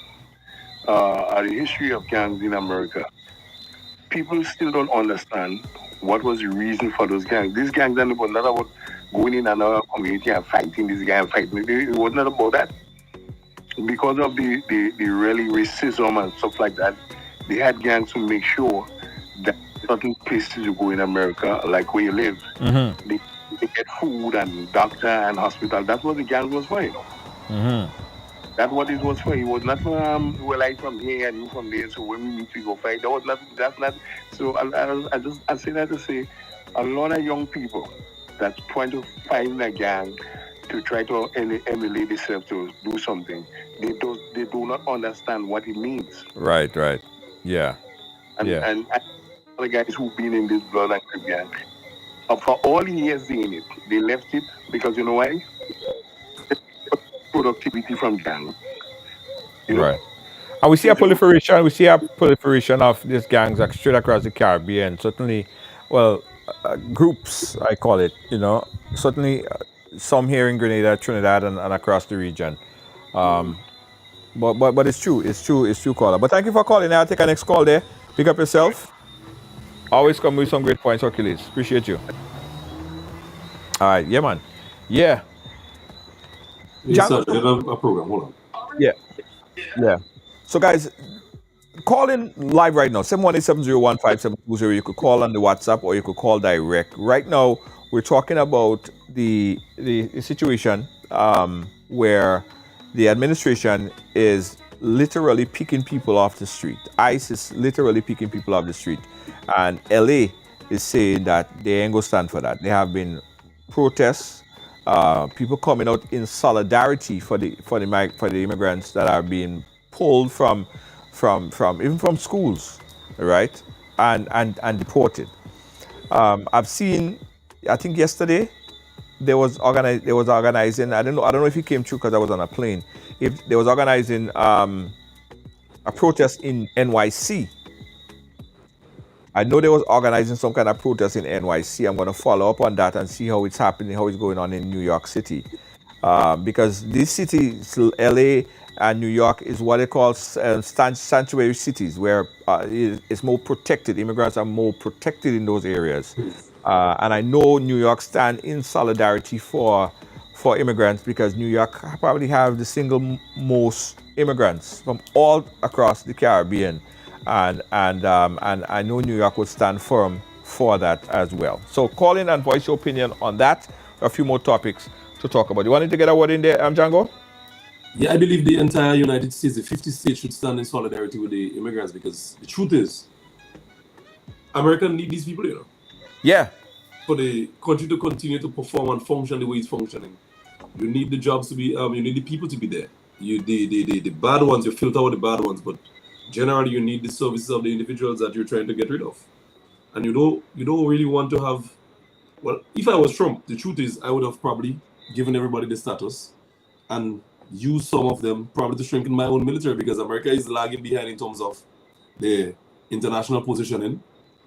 the history of gangs in America, people still don't understand what was the reason for those gangs. These gangs are not about going in another community and fighting this guy and fighting. It was not about that. because of the really racism and stuff like that, they had gangs to make sure that certain places you go in America, like where you live, they get food and doctor and hospital. That's what the gang was for, you know. That's what it was for. It was not for well, I from here and you from there. So when we meet, we go fight. That was not. That's not. So I say that to say, a lot of young people that's trying to find a gang to try to emulate themselves to do something. They do not understand what it means. Right. Yeah. And the guys who've been in this blood and crip gang, for all years they in it, they left it because you know why? Productivity from gang. You know? Right. And we see a proliferation. We see a proliferation of these gangs straight across the Caribbean. Certainly, well, groups I call it. You know, certainly some here in Grenada, Trinidad, and across the region. But it's true. It's true, caller. But thank you for calling. I'll take our next call there. Pick up yourself. Always come with some great points, Hercules. Appreciate you. All right, yeah, man. Yeah. Yes, Django, sir. There's a program. Hold on. yeah. So, guys, call in live right now. 718-701-5720. You could call on the WhatsApp or you could call direct. Right now, we're talking about the situation where the administration is literally picking people off the street. ICE is literally picking people off the street. And LA is saying that they ain't gonna stand for that. There have been protests, people coming out in solidarity for the immigrants that are being pulled from even from schools, right, and deported. I've seen, I think yesterday there was organizing. I don't know if it came true because I was on a plane. If there was organizing a protest in NYC. I know they was organizing some kind of protest in NYC. I'm going to follow up on that and see how it's happening, how it's going on in New York City. Because these cities, LA and New York, is what they call sanctuary cities, where it's more protected. Immigrants are more protected in those areas. And I know New York stand in solidarity for immigrants because New York probably have the single most immigrants from all across the Caribbean. And I know New York would stand firm for that as well. So call in and voice your opinion on that. A few more topics to talk about. You wanted to get a word in there, Django? Yeah, I believe the entire United States, the 50 states, should stand in solidarity with the immigrants because the truth is, America need these people, you know. Yeah. For the country to continue to perform and function the way it's functioning, you need the jobs to be, you need the people to be there. The bad ones, you filter out the bad ones, but generally you need the services of the individuals that you're trying to get rid of. And you don't really want to have, well, if I was Trump, the truth is I would have probably given everybody the status and used some of them probably to strengthen my own military because America is lagging behind in terms of their international positioning.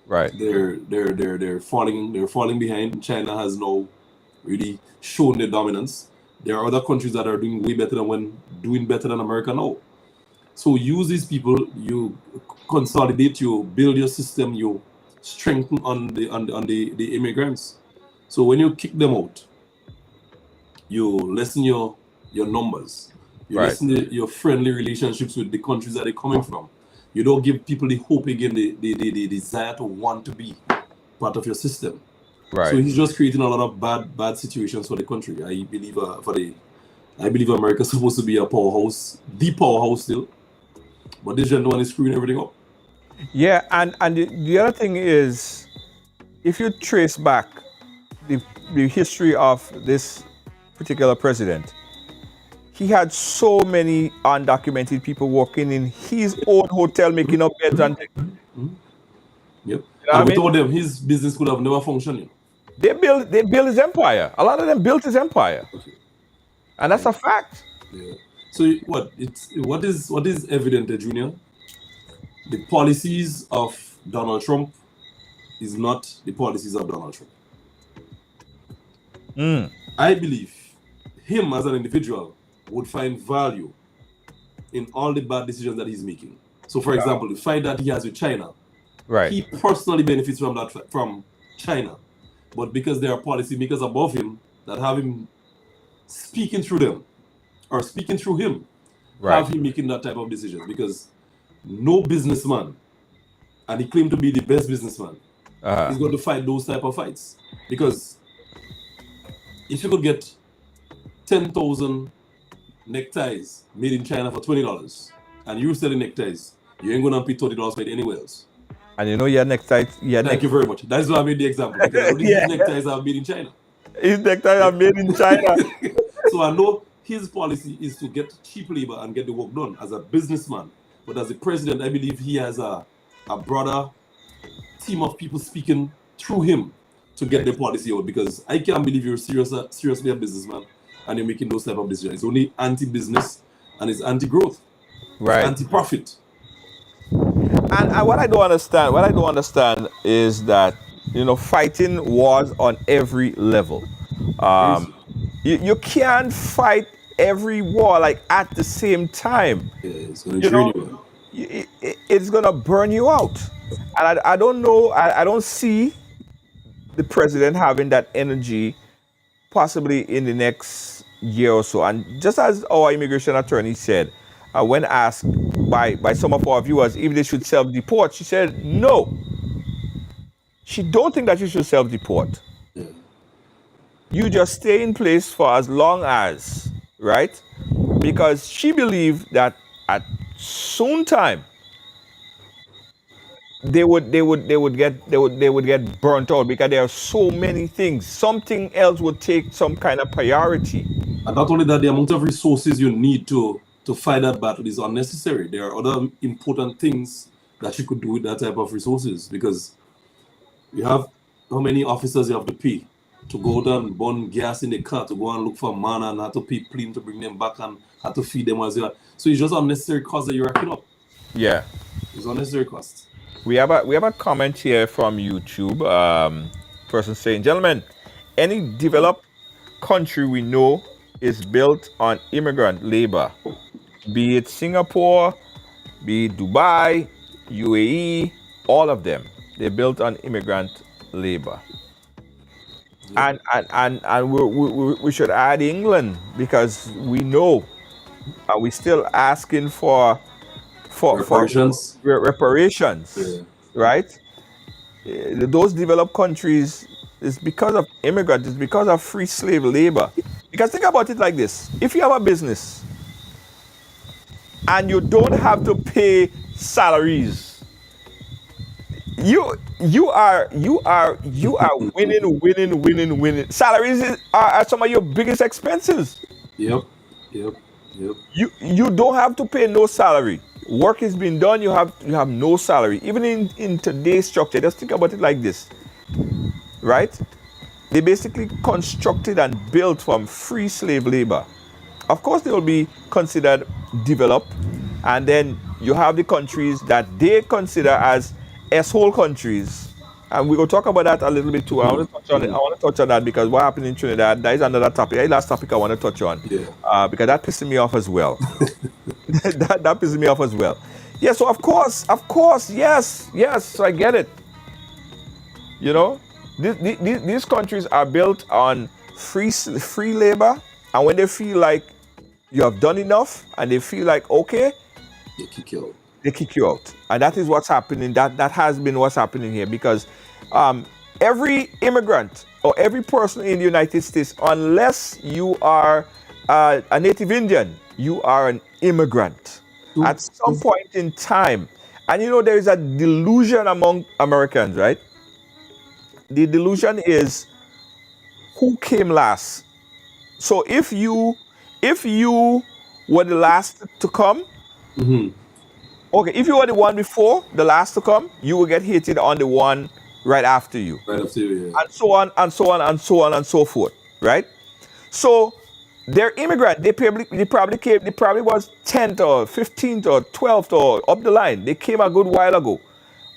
Right. They're falling behind. China has now really shown their dominance. There are other countries that are doing way better than America now. So use these people, you consolidate, you build your system, you strengthen on the immigrants. So when you kick them out, you lessen your numbers. You lessen your friendly relationships with the countries that they're coming from. You don't give people the hope again, the desire to want to be part of your system. Right. So he's just creating a lot of bad situations for the country. I believe America's supposed to be a powerhouse, the powerhouse still. But this gentleman is screwing everything up. Yeah, and the other thing is, if you trace back the history of this particular president, he had so many undocumented people working in his own hotel, making up beds and things. Yep. You know and without them, his business could have never functioned. They built his empire. A lot of them built his empire, and that's a fact. Yeah. So what is evident, Junior? The policies of Donald Trump is not the policies of Donald Trump. I believe him as an individual would find value in all the bad decisions that he's making. So, for example, the fight that he has with China, right? He personally benefits from China, but because there are policymakers above him that have him speaking through them or speaking through him, have him making that type of decisions, because no businessman, and he claimed to be the best businessman, is going to fight those type of fights. Because if you could get 10,000 neckties made in China for $20, and you're selling neckties, you ain't gonna pay $30 for it anywhere else. And you know your necktie. Thank you very much. That's why I made the example, because I know these neckties are made in China. His neckties are made in China. So I know his policy is to get cheap labor and get the work done as a businessman. But as a president, I believe he has a broader team of people speaking through him to get the policy out, because I can't believe you're seriously a businessman and you're making those type of decisions. It's only anti-business and it's anti-growth, Right. anti-profit. And what I don't understand is that, you know, fighting wars on every level. You can't fight every war like at the same time. Yeah, it's going You to know, drain you. it's gonna burn you out. And I don't know. I don't see the president having that energy possibly in the next year or so. And just as our immigration attorney said, when asked by some of our viewers if they should self-deport, she said no. She don't think that you should self-deport. Yeah. You just stay in place for as long as, right? Because she believed that at soon time they would get burnt out, because there are so many things. Something else would take some kind of priority. And not only that, the amount of resources you need to fight that battle is unnecessary. There are other important things that you could do with that type of resources, because you have how many officers you have to pay to go down and burn gas in the car to go and look for man, and have to pay plane to bring them back, and have to feed them as well. So it's just unnecessary costs that you're racking up. Yeah. It's unnecessary costs. We have a comment here from YouTube. Person saying, gentlemen, any developed country we know is built on immigrant labor, be it Singapore, be it Dubai, UAE, all of them. They're built on immigrant labor. And we should add England, because we know, and we're still asking for Reparations. reparations, right? Those developed countries, is because of immigrants, it's because of free slave labor. Because think about it like this: if you have a business and you don't have to pay salaries, you are winning. Salaries are some of your biggest expenses. Yep. You don't have to pay no salary. Work is being done, you have no salary. Even in today's structure, just think about it like this, right? They basically constructed and built from free slave labor. Of course, they will be considered developed, and then you have the countries that they consider as S-hole countries. And we will talk about that a little bit too. I want to touch on it. I want to touch on that, because what happened in Trinidad, that is another topic. That last topic I want to touch on. Yeah. Because that pissed me off as well. that pissed me off as well. Yeah, so of course, yes, I get it. You know, these countries are built on free labor, and when they feel like you have done enough, and they feel like, okay, They kick you out. they kick you out. And that is what's happening. That has been what's happening here, because every immigrant or every person in the United States, unless you are a native Indian, you are an immigrant at some point in time. And you know, there is a delusion among Americans, right? The delusion is, who came last? So if you were the last to come, okay, if you were the one before, the last to come, you will get hated on the one right after you. Right after you, yeah. And so on, and so on, and so on, and so forth, right? So they're immigrant. They probably was 10th or 15th or 12th or up the line. They came a good while ago.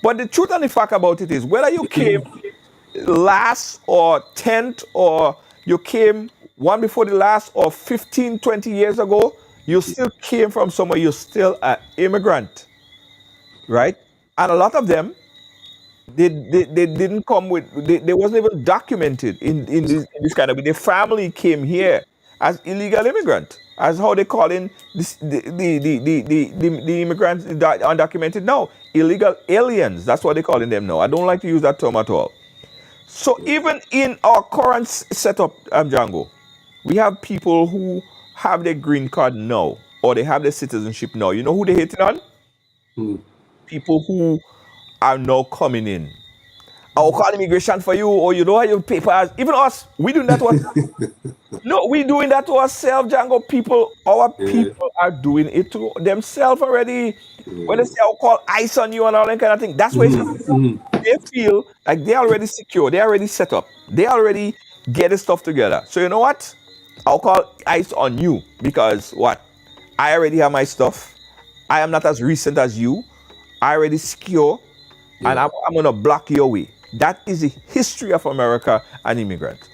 But the truth and the fact about it is, whether you came last or 10th, or you came one before the last, or 15, 20 years ago, you still came from somewhere. You're still an immigrant, right? And a lot of them, they didn't come with, they wasn't even documented in this kind of way. Their family came here as illegal immigrant, as how they call in this, the immigrants, the undocumented now, illegal aliens. That's what they're calling them now. I don't like to use that term at all. So even in our current setup, Django, we have people who have their green card now, or they have their citizenship now. You know who they're hitting on? People who are now coming in. I'll call immigration for you, or you don't have your papers. Even us, we doing that to us. No, we doing that to ourselves, Django. Our people are doing it to themselves already. When they say I'll call ICE on you and all that kind of thing, that's what it's coming from. They feel like they're already secure, they're already set up, they already get the stuff together. So you know what? I'll call ICE on you because what? I already have my stuff. I am not as recent as you. I already secure, and I'm gonna block your way. That is the history of America and immigrants.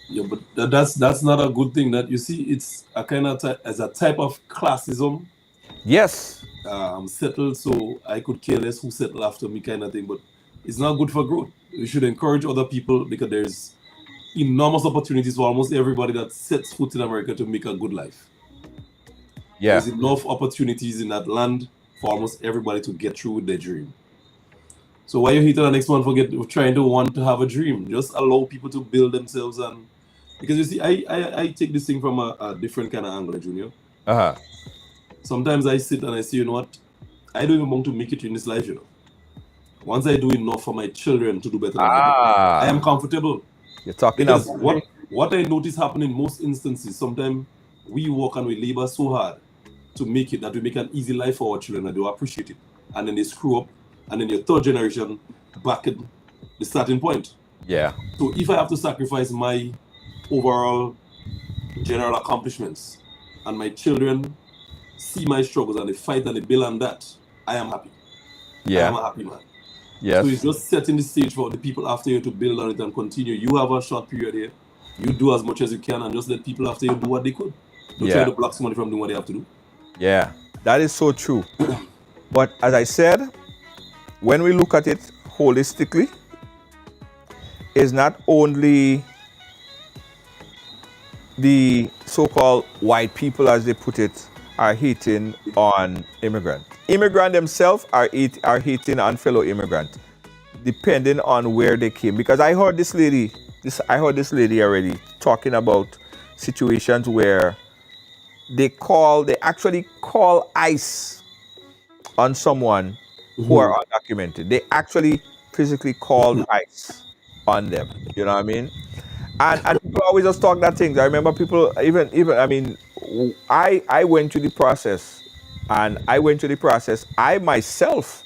Yeah, but that's not a good thing. That you see, it's a kind of as a type of classism. Yes. I'm settled, so I could care less who settled after me, kind of thing. But it's not good for growth. We should encourage other people because there's enormous opportunities for almost everybody that sets foot in America to make a good life. Yeah. There's enough opportunities in that land for almost everybody to get through with their dream. So why you hate the next one for trying to want to have a dream? Just allow people to build themselves, and because you see, I take this thing from a different kind of angle, Junior. Sometimes I sit and I say, you know what? I don't even want to make it in this life, you know. Once I do enough for my children to do better than I am comfortable. You're talking because about what I notice happen in most instances, sometimes we work and we labor so hard to make it that we make an easy life for our children and they appreciate it. And then they screw up, and then your third generation back at the starting point. Yeah. So if I have to sacrifice my overall general accomplishments and my children see my struggles and they fight and they build on that, I am happy. Yeah. I am a happy man. Yes. So it's just setting the stage for the people after you to build on it and continue. You have a short period here. You do as much as you can and just let people after you do what they could. Don't try to block somebody from doing what they have to do. Yeah, that is so true. But as I said, when we look at it holistically, it's not only the so-called white people, as they put it, are hating on immigrants. Immigrants themselves are hating on fellow immigrants, depending on where they came. Because I heard this lady already talking about situations where they actually call ICE on someone who are undocumented. They actually physically called ICE on them. You know what I mean? And people always just talk that thing. I remember people even I mean, I went through the process, and I myself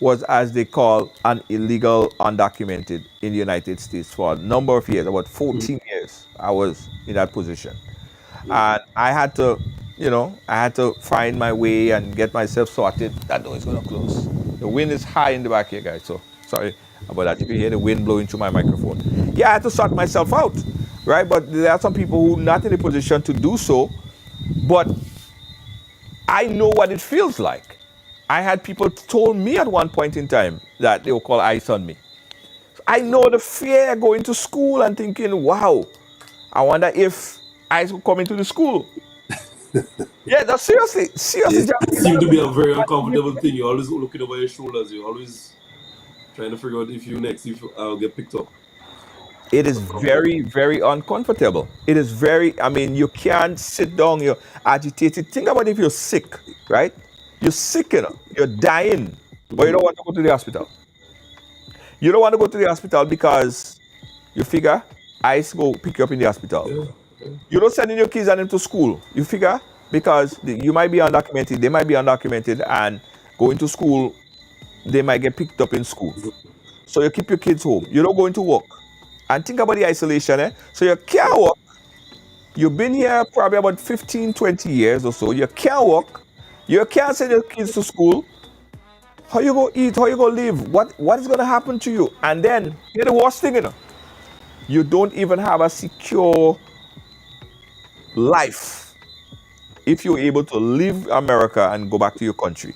was, as they call, an illegal undocumented in the United States for a number of years, about 14 years. I was in that position. And I had to find my way and get myself sorted. That door is going to close. The wind is high in the back here, guys, so sorry about that. If you hear the wind blowing through my microphone. Yeah, I had to sort myself out, right? But there are some people who are not in a position to do so, but I know what it feels like. I had people told me at one point in time that they will call ICE on me. I know the fear going to school and thinking, wow, I wonder if ICE will come into the school. Yeah, that's seriously. It seems to be a very uncomfortable thing. You're always looking over your shoulders. You're always trying to figure out if I'll get picked up. It is very, very uncomfortable. It is very, I mean, you can't sit down, you're agitated. Think about if you're sick, right? You're sick, you're dying, but you don't want to go to the hospital. You don't want to go to the hospital because you figure ICE go pick you up in the hospital. You don't send in your kids and them to school. You figure because you might be undocumented, they might be undocumented, and going to school, they might get picked up in school. So you keep your kids home. You don't go into work. And think about the isolation, So you can't work. You've been here probably about 15, 20 years or so. You can't work. You can't send your kids to school. How you go eat? How you go live? What is going to happen to you? And then, here's the worst thing, you don't even have a secure life if you're able to leave America and go back to your country.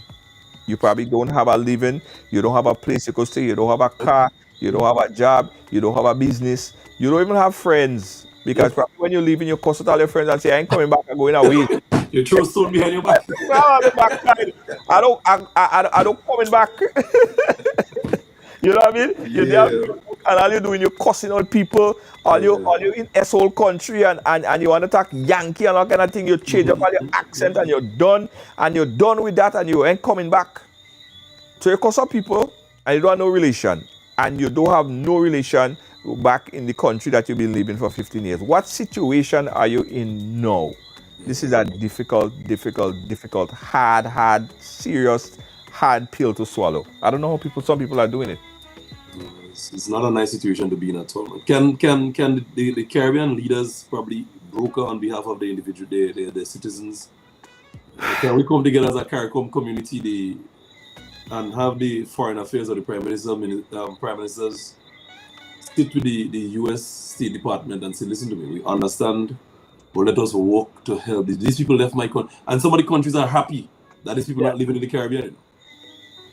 You probably don't have a living, you don't have a place you could stay, you don't have a car, you don't have a job, you don't have a business, you don't even have friends Because probably when you're leaving, you cuss at all your friends and say, I ain't coming back, I'm going away. You throw stone behind your back. No, on the backside. I don't coming back. You know what I mean? You're there, and all you're doing, you're cussing out people, all you in S-hole country, and you want to talk Yankee and all kind of thing. You change up all your accent, and you're done with that, and you ain't coming back. So you cuss out people, and you don't have no relation, and you don't have no relation back in the country that you've been living for 15 years. What situation are you in now? This is a difficult, hard, serious, hard pill to swallow. I don't know how some people are doing it. It's not a nice situation to be in at all. Can the Caribbean leaders probably broker on behalf of the individual, their citizens? Can we come together as a CARICOM community and have the foreign affairs of the prime ministers sit with the U.S. State Department and say, listen to me, we understand, but let us work to help. These people left my country, and some of the countries are happy that these people are not living in the Caribbean.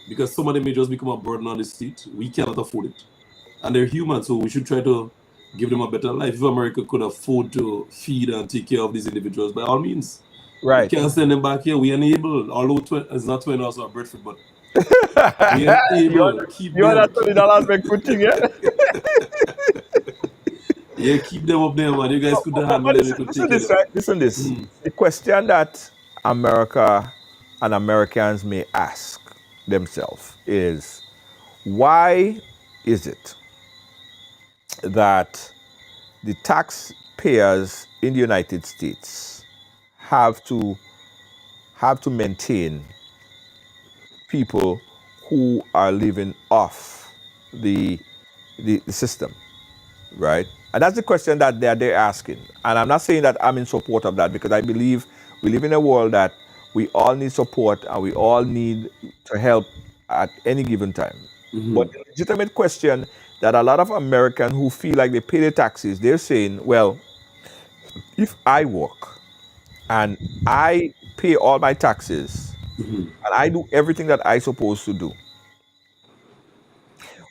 Because some of them may just become a burden on the state. We cannot afford it. And they're human, so we should try to give them a better life. If America could afford to feed and take care of these individuals, by all means. Right. We can't send them back here. We enable, although it's not $20 for Breadfruit, but we enable to keep them. You want that $20 Breadfruit thing, yeah? Yeah, keep them up there, man. You guys could handle them. Listen this. The question that America and Americans may ask themselves is, why is it that the taxpayers in the United States have to maintain people who are living off the system, right? And that's the question that they're asking. And I'm not saying that I'm in support of that, because I believe we live in a world that we all need support and we all need to help at any given time. But the legitimate question that a lot of Americans who feel like they pay their taxes, they're saying, well, if I work and I pay all my taxes and I do everything that I'm supposed to do,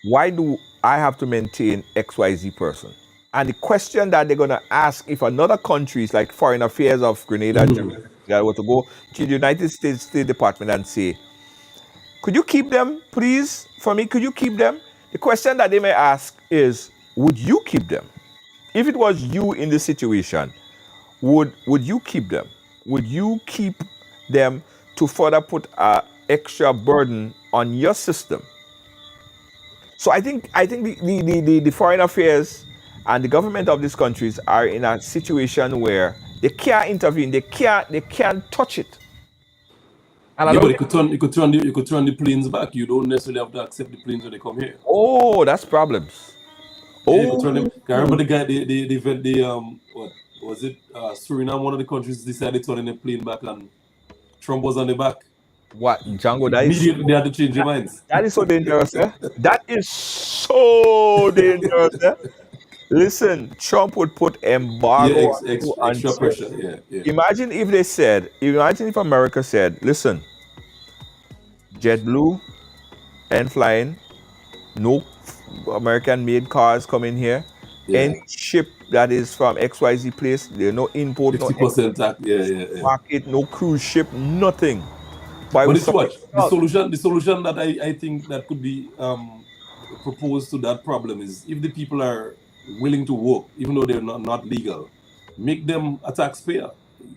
why do I have to maintain XYZ person? And the question that they're going to ask, if another countries like Foreign Affairs of Grenada, that were to go to the United States State Department and say, could you keep them, please, for me? Could you keep them? The question that they may ask is, would you keep them? If it was you in this situation, would you keep them? Would you keep them to further put an extra burden on your system? So I think the foreign affairs and the government of these countries are in a situation where they can't intervene. They can't touch it. And but you could turn the planes back. You don't necessarily have to accept the planes when they come here. Oh, that's problems. Yeah, you could turn them. I remember the guy, what was it? Suriname, one of the countries decided to turn the plane back, and Trump was on the back. What, Django? That is immediately they had to change their minds. That is so dangerous, eh? That is so dangerous, eh? Listen, Trump would put embargo extra pressure. Yeah. Imagine if America said, listen, JetBlue and flying, no American-made cars come in here. Yeah. Any ship that is from XYZ place, there's no import, 50% tax. Yeah. Market, no cruise ship, nothing. But it's what the solution that I think that could be proposed to that problem is, if the people are willing to work, even though they're not legal, make them a taxpayer.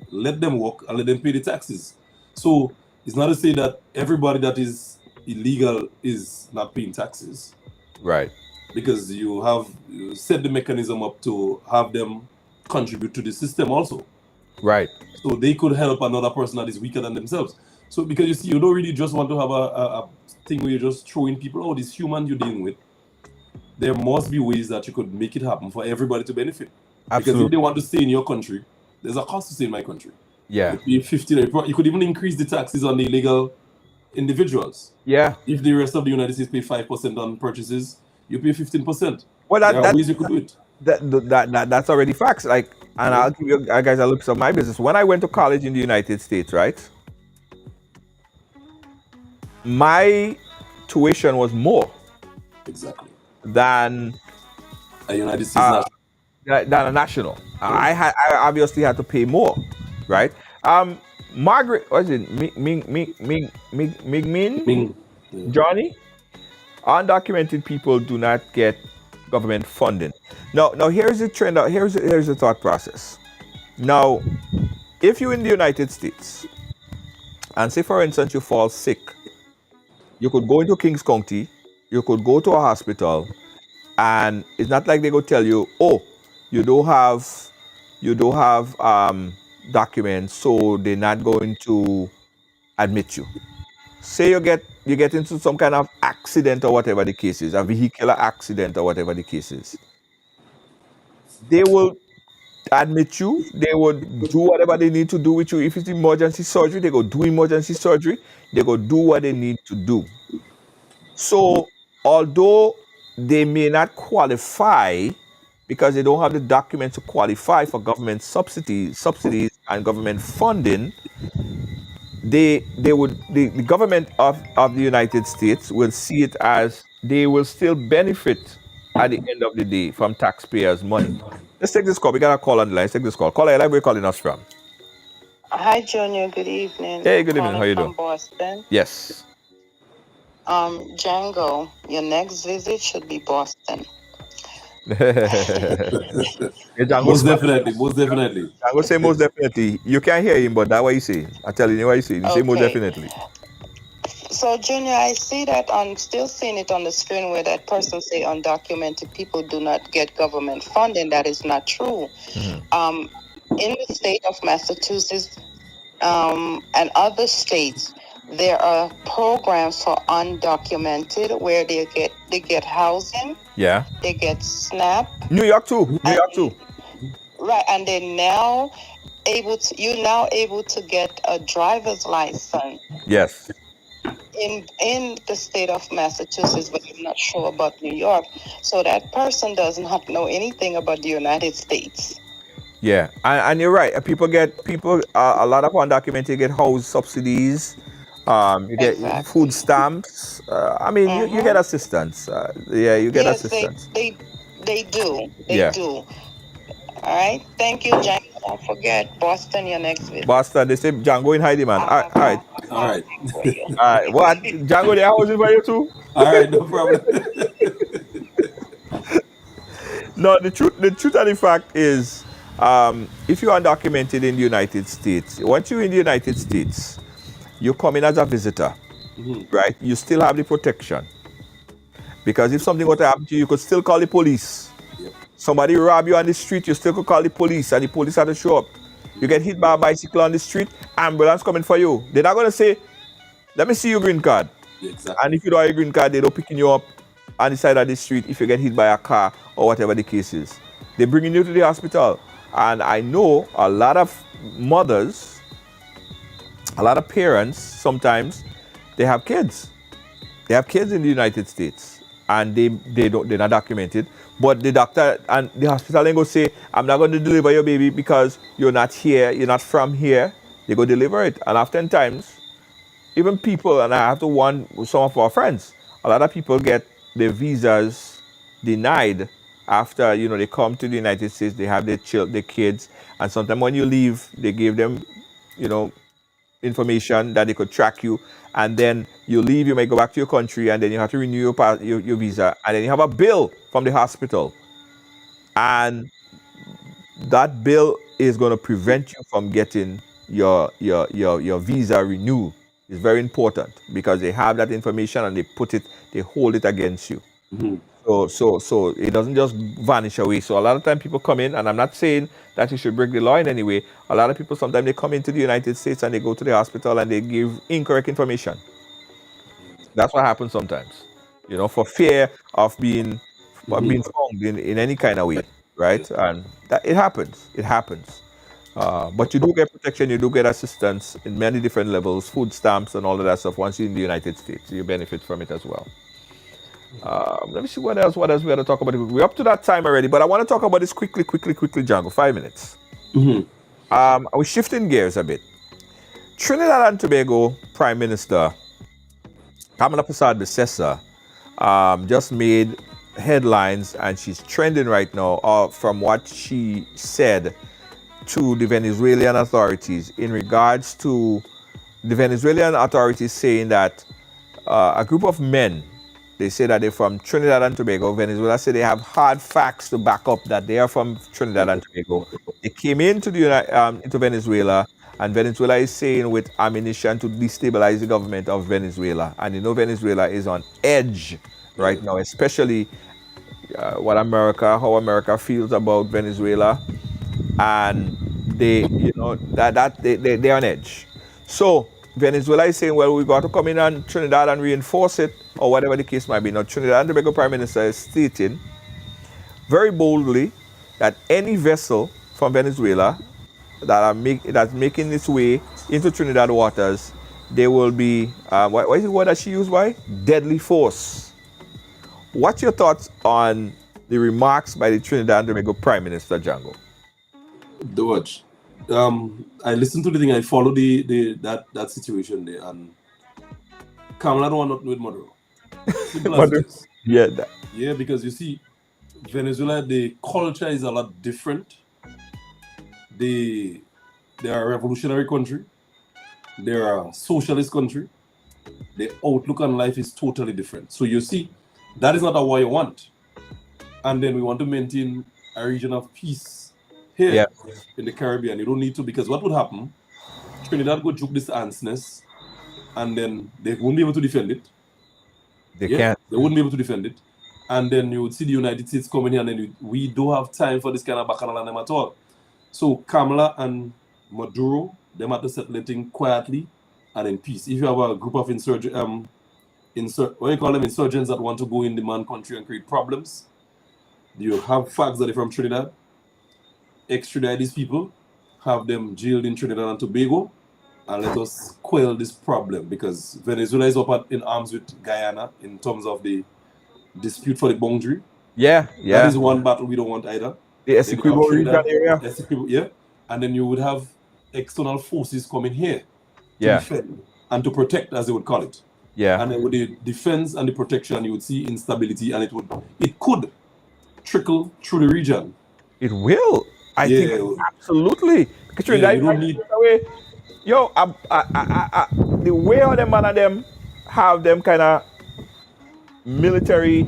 Let them work and let them pay the taxes. So it's not to say that everybody that is illegal is not paying taxes. Right. Because you set the mechanism up to have them contribute to the system also. Right. So they could help another person that is weaker than themselves. So because you see, you don't really just want to have a thing where you're just throwing people out. This human you're dealing with. There must be ways that you could make it happen for everybody to benefit. Absolutely. Because if they want to stay in your country, there's a cost to stay in my country. Yeah. You could even increase the taxes on the illegal individuals. Yeah. If the rest of the United States pay 5% on purchases, you pay 15%. Well, there are ways you could do it. That's already facts. Like, and I'll give you guys a look at my business. When I went to college in the United States, right? My tuition was more. Exactly. Than a United States national. than a national. I obviously had to pay more, right? Margaret, what is it? Ming, Ming. Yeah. Johnny? Undocumented people do not get government funding. Now here's the trend. Here's the thought process. Now, if you're in the United States, and say for instance you fall sick, you could go into Kings County, you could go to a hospital, and it's not like they go tell you, oh, you don't have documents, so they're not going to admit you. Say you get into some kind of accident or whatever the case is, a vehicular accident or whatever the case is. They will admit you, they would do whatever they need to do with you. If it's emergency surgery, they go do emergency surgery, they go do what they need to do. So although they may not qualify because they don't have the documents to qualify for government subsidies and government funding, the government of the United States will see it as they will still benefit at the end of the day from taxpayers' money. Let's take this call. We got a call on the line. Let's take this call. Caller, where are you calling us from? Hi, Junior. Good evening. Hey, good evening. How you From doing? Boston. Yes. Django, your next visit should be Boston. Yeah, Django Most smart. definitely. Most definitely. Django say most definitely. You can't hear him, but that's what he say. I'm telling you what he say. He say most Okay. definitely. So, Junior, I see that I'm still seeing it on the screen where that person say undocumented people do not get government funding. That is not true. In the state of Massachusetts and other states, there are programs for undocumented where they get housing, Yeah. they get SNAP, New York too. New York too. right, and you're now able to get a driver's license Yes. in the state of Massachusetts, but I'm not sure about New York. So that person does not know anything about the United States. Yeah, and you're right. People a lot of undocumented get house subsidies. You get Exactly. food stamps. I mean, you get assistance. Yeah, you get Yes, assistance. they do. They Yeah. do. All right. Thank you, Jack. Don't forget Boston, your next visit. Boston, they say Django in Heidi, man. All right. All right. For you. All right. What? Django, they are housing for you too? All right. No problem. No, the truth of the fact is, if you're undocumented in the United States, once you're in the United States, you come in as a visitor, right? You still have the protection. Because if something were to happen to you, you could still call the police. Yep. Somebody rob you on the street, you still could call the police, and the police have to show up. You get hit by a bicycle on the street, ambulance coming for you. They're not going to say, let me see your green card. Exactly. And if you don't have a green card, they don't picking you up on the side of the street if you get hit by a car or whatever the case is. They're bringing you to the hospital. And I know a lot of mothers, a lot of parents, sometimes they have kids. They have kids in the United States and they're not documented. But the doctor and the hospital then go say, I'm not going to deliver your baby because you're not here, you're not from here. They go deliver it. And oftentimes, even people, and I have to warn some of our friends, a lot of people get their visas denied after, they come to the United States, they have their kids, and sometimes when you leave, they give them, information that they could track you, and then you leave, you may go back to your country, and then you have to renew your visa, and then you have a bill from the hospital, and that bill is going to prevent you from getting your visa renewed. It's very important because they have that information and they hold it against you. So it doesn't just vanish away. So a lot of time people come in, and I'm not saying that you should break the law in any way. A lot of people sometimes they come into the United States and they go to the hospital and they give incorrect information. That's what happens sometimes, for fear of being found in any kind of way, right? And that it happens. It happens. But you do get protection, you do get assistance in many different levels, food stamps and all of that stuff. Once you're in the United States, you benefit from it as well. Let me see what else we have to talk about. We're up to that time already, but I want to talk about this quickly, Django. 5 minutes. We're shifting gears a bit. Trinidad and Tobago Prime Minister Kamala Prasad Bissessa just made headlines, and she's trending right now, from what she said to the Venezuelan authorities in regards to the Venezuelan authorities saying that a group of men, they say that they're from Trinidad and Tobago. Venezuela say they have hard facts to back up that they are from Trinidad and Tobago. They came into into Venezuela, and Venezuela is saying with ammunition to destabilize the government of Venezuela. And you know Venezuela is on edge right now, especially how America feels about Venezuela, and they're on edge. So Venezuela is saying, well, we got to come in and Trinidad and reinforce it, or whatever the case might be. Now, Trinidad and Tobago Prime Minister is stating very boldly that any vessel from Venezuela that's making its way into Trinidad waters, they will be, what is the word that she used, why? Deadly force. What's your thoughts on the remarks by the Trinidad and Tobago Prime Minister, Django? Dodge. I listened to the thing. I followed that situation there, and Kamala don't want nothing with Maduro. Simple as it is. Yeah. Yeah, because you see, Venezuela, the culture is a lot different. They are a revolutionary country. They are a socialist country. The outlook on life is totally different. So you see, that is not what you want. And then we want to maintain a region of peace here in the Caribbean. You don't need to, because what would happen? Trinidad would juke this antness, and then they won't be able to defend it. They can't. They wouldn't be able to defend it. And then you would see the United States coming here, and then we don't have time for this kind of bacchanal on them at all. So Kamala and Maduro, they have to settle things quietly and in peace. If you have a group of insurgents that want to go in the man country and create problems, you have facts that they're from Trinidad, extradite these people, have them jailed in Trinidad and Tobago, and let us quell this problem, because Venezuela is up in arms with Guyana in terms of the dispute for the boundary. Yeah. That is one battle we don't want either. The Essequibo region area. Yeah. And then you would have external forces coming here to defend and to protect, as they would call it. Yeah. And then with the defense and the protection, you would see instability, and it could trickle through the region. It will. I think absolutely. Because you don't need. The way how them man and them have them kind of military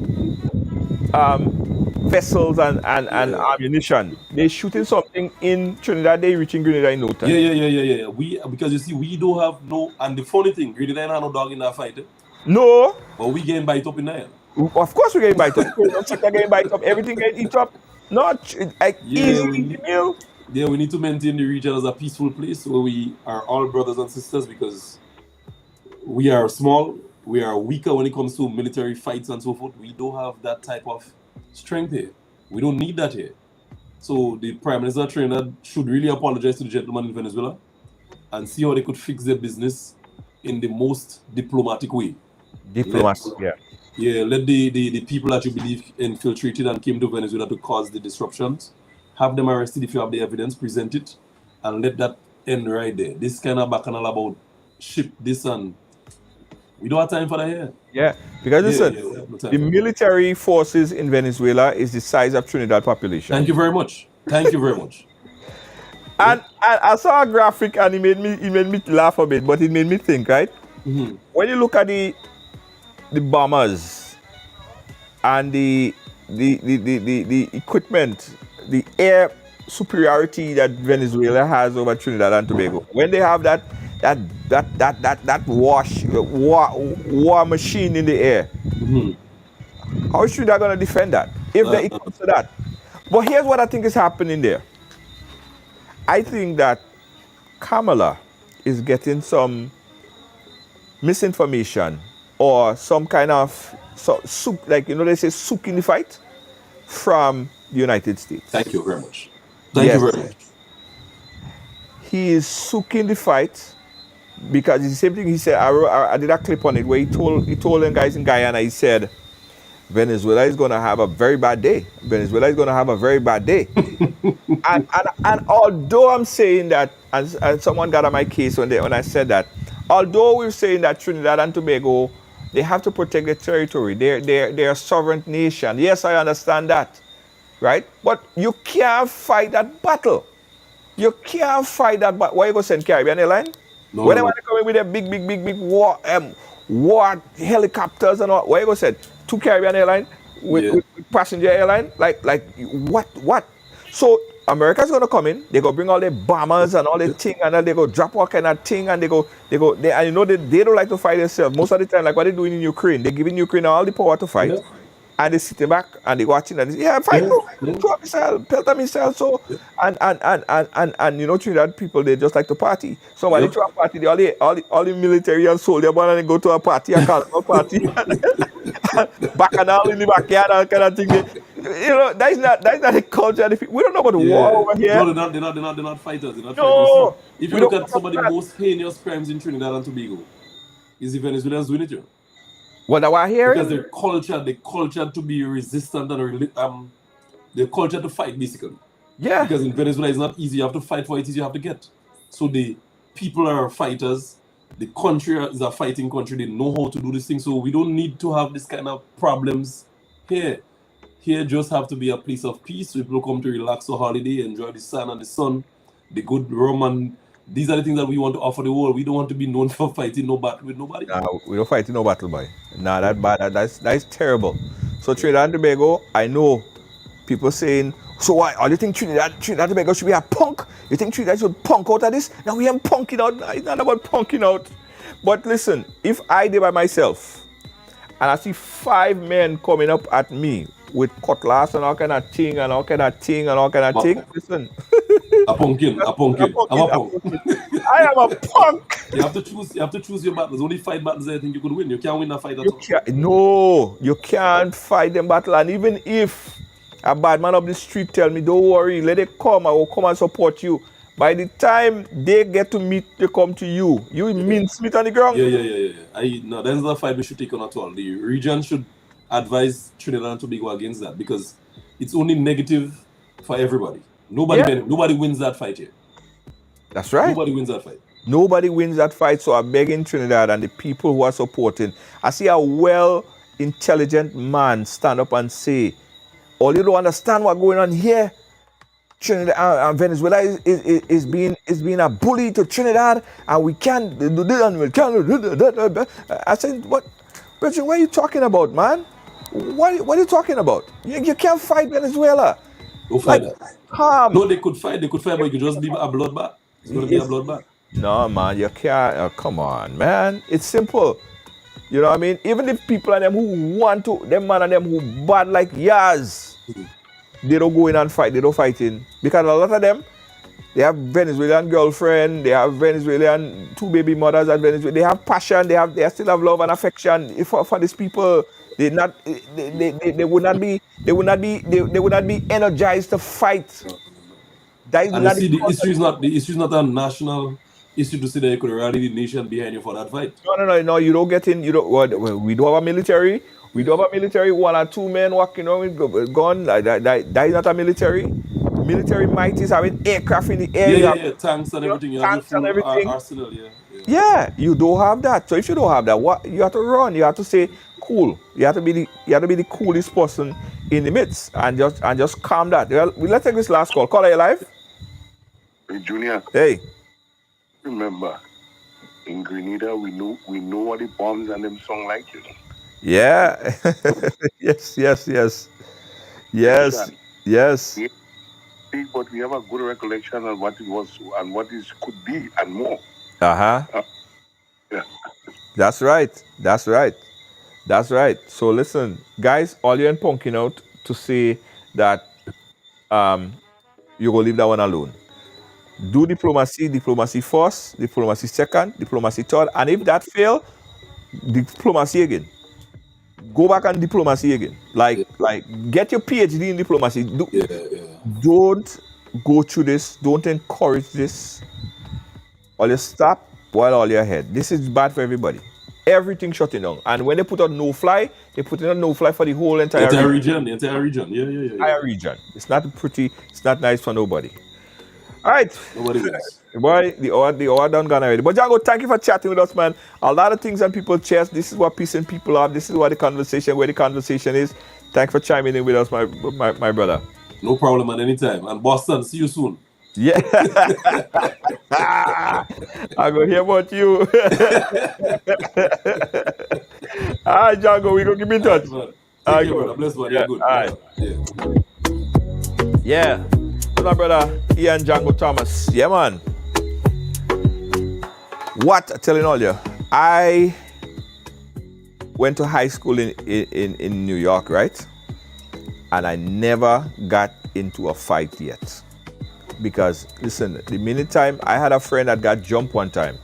vessels and ammunition. They're shooting something in Trinidad, they reaching Grenada in no time. Yeah. Because you see, we don't have no, and the funny thing, Grenada ain't have no dog in that fight. No. But we getting bite up in there. Of course we getting bite up. Getting bite up. Everything getting eat up. Not easy meal. Yeah, we need to maintain the region as a peaceful place where we are all brothers and sisters, because we are small, we are weaker when it comes to military fights and so forth. We don't have that type of strength here. We don't need that here. So the Prime Minister of Trinidad should really apologize to the gentleman in Venezuela and see how they could fix their business in the most diplomatic way. Let the people that you believe infiltrated and came to Venezuela to cause the disruptions, have them arrested if you have the evidence, present it, and let that end right there. This kind of bacchanal about ship this, and we don't have time for that here. Yeah, because listen, the military forces in Venezuela is the size of Trinidad population. Thank you very much. And I saw a graphic, and it made me laugh a bit, but it made me think, right? Mm-hmm. When you look at the bombers and the equipment, the air superiority that Venezuela has over Trinidad and Tobago, when they have that war machine in the air, how is Trinidad going to defend that if it comes to that? But here's what I think is happening there. I think that Kamala is getting some misinformation or some kind of they say sook in the fight from the United States. Thank you very much. Thank you very much. He is sooking the fight because it's the same thing he said. I did a clip on it where he told them guys in Guyana, he said, Venezuela is going to have a very bad day. Venezuela is going to have a very bad day. and although I'm saying that, and someone got on my case when I said that, although we're saying that Trinidad and Tobago They have to protect their territory. They're a sovereign nation. Yes, I understand that, right? But you can't fight that battle. You can't fight that battle. Why you go send Caribbean Airline? No, When they no, want to come in with their big war helicopters and all, why you go send 2 Caribbean Airline with passenger airline? Like what? So America's gonna come in. They go bring all their bombers and all the thing, and then they go drop all kind of thing, and and you know they don't like to fight themselves most of the time. Like what they're doing in Ukraine, they're giving Ukraine all the power to fight, and they sitting back and they watching and they say, yeah, fight, throw a missile, pelt a missile. So and you know Trinidad people, they just like to party. So when they throw a party, all the military and soldier born and they go to a party, a carnival party, bacchanal in the backyard, all kind of thing. You know, that's not the culture of the people. We don't know about the war over here. No, they're not fighters. They're not No, fighters. If you look at some of the most heinous crimes in Trinidad and Tobago, is the Venezuelans doing it, you know? What are we hearing? Because they're cultured to be resistant and they're cultured to fight, basically. Yeah. Because in Venezuela, it's not easy. You have to fight for it, you have to get. So the people are fighters. The country is a fighting country. They know how to do this thing. So we don't need to have this kind of problems here. Here just have to be a place of peace. People come to relax a holiday, enjoy the sun and the sun, the good rum, and these are the things that we want to offer the world. We don't want to be known for fighting no battle with nobody. No, we don't fight no battle, boy. Nah, that bad. That's terrible. So Trinidad and Tobago, I know people saying, so why? Or you think Trinidad and Tobago should be a punk? You think Trinidad should punk out of this? Now we ain't punking out. It's not about punking out. But listen, if I did by myself, and I see 5 men coming up at me with cutlass and all kind of thing, listen. A pumpkin. I'm a punk. I am a punk. You have to choose your battles. Only 5 battles I think you could win. You can't win a fight at all. No, you can't fight them battle. And even if a bad man up the street tell me, don't worry, let it come, I will come and support you. By the time they get to meet, they come to you. You mince meat on the ground. Yeah. No, that's not a fight we should take on at all. The region should advise Trinidad and Tobago against that because it's only negative for everybody. Nobody wins that fight here. That's right. Nobody wins that fight. Nobody wins that fight. So I'm begging Trinidad and the people who are supporting. I see a well-intelligent man stand up and say, "Oh, you don't understand what's going on here. Trinidad and Venezuela is being a bully to Trinidad, and we can't do this and we can't do that." I said, "What are you talking about, man? What are you talking about? You can't fight Venezuela." Go fight that. Calm. No, they could fight, but it could just be a bloodbath. It's going to be a bloodbath. No, man, you can't. Oh, come on, man. It's simple. You know what I mean? Even if people and them who want to, them man and them who bad like Yaz, they don't go in and fight. They don't fight in. Because a lot of them, they have Venezuelan girlfriend, they have Venezuelan 2 baby mothers at Venezuela. They have passion, they still have love and affection for these people. They would not be energized to fight. The issue is not a national issue to say that you could rally the nation behind you for that fight. No. You don't get in. You don't. Well, we do have a military. We do have a military. 1 or 2 men walking around with gun. That is not a military. Military might is having aircraft in the air. Yeah. Tanks and everything. You have the full arsenal. Yeah, you don't have that. So if you don't have that, what you have to run. You have to say cool. You have to be the coolest person in the midst and just calm that. Well, let's take this last call. Caller, you live? Hey, Junior. Hey. Remember, in Grenada, we know what the bombs and them sound like, you know. Yeah. Yes. But we have a good recollection of what it was and what it could be and more. Yeah. That's right. So listen, guys, all you're punking out to say that you go leave that one alone. Do diplomacy first, diplomacy second, diplomacy third, and if that fail, diplomacy again. Go back and diplomacy again. Like get your PhD in diplomacy. Don't go through this. Don't encourage this. Or you stop while all you're ahead. This is bad for everybody. Everything shutting down. And when they put out no-fly, they put in a no-fly for the whole entire region. Entire region. Yeah. Entire region. It's not pretty. It's not nice for nobody. All right. Nobody wins. Boy, the hour done gone already. But Django, thank you for chatting with us, man. A lot of things on people's chest. This is what pissing people off. This is what where the conversation is. Thanks for chiming in with us, my brother. No problem at any time. And Boston, see you soon. Yeah. I'm going to hear about you. All right, Django, we're going to keep in touch. Take care, brother. Bless, man. Yeah. You're good. All right. Yeah. That's my brother, Ian Django Thomas. Yeah, man. What I'm telling all you, I went to high school in New York, right? And I never got into a fight yet. Because, listen, the minute time, I had a friend that got jumped one time.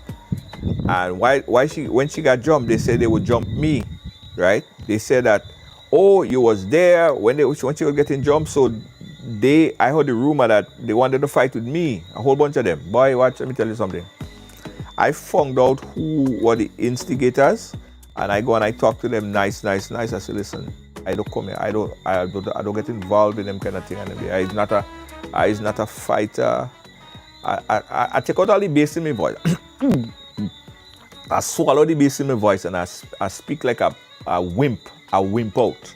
And when she got jumped, they said they would jump me, right? They said that, oh, you was there when she was getting jumped, so I heard the rumor that they wanted to fight with me, a whole bunch of them. Boy, watch, let me tell you something. I found out who were the instigators, and I go and I talk to them nice. I say, listen, I don't come here. I don't get involved in them kind of thing. I is not a fighter. I take out all the bass in my voice. I swallow the bass in my voice and I speak like a wimp out.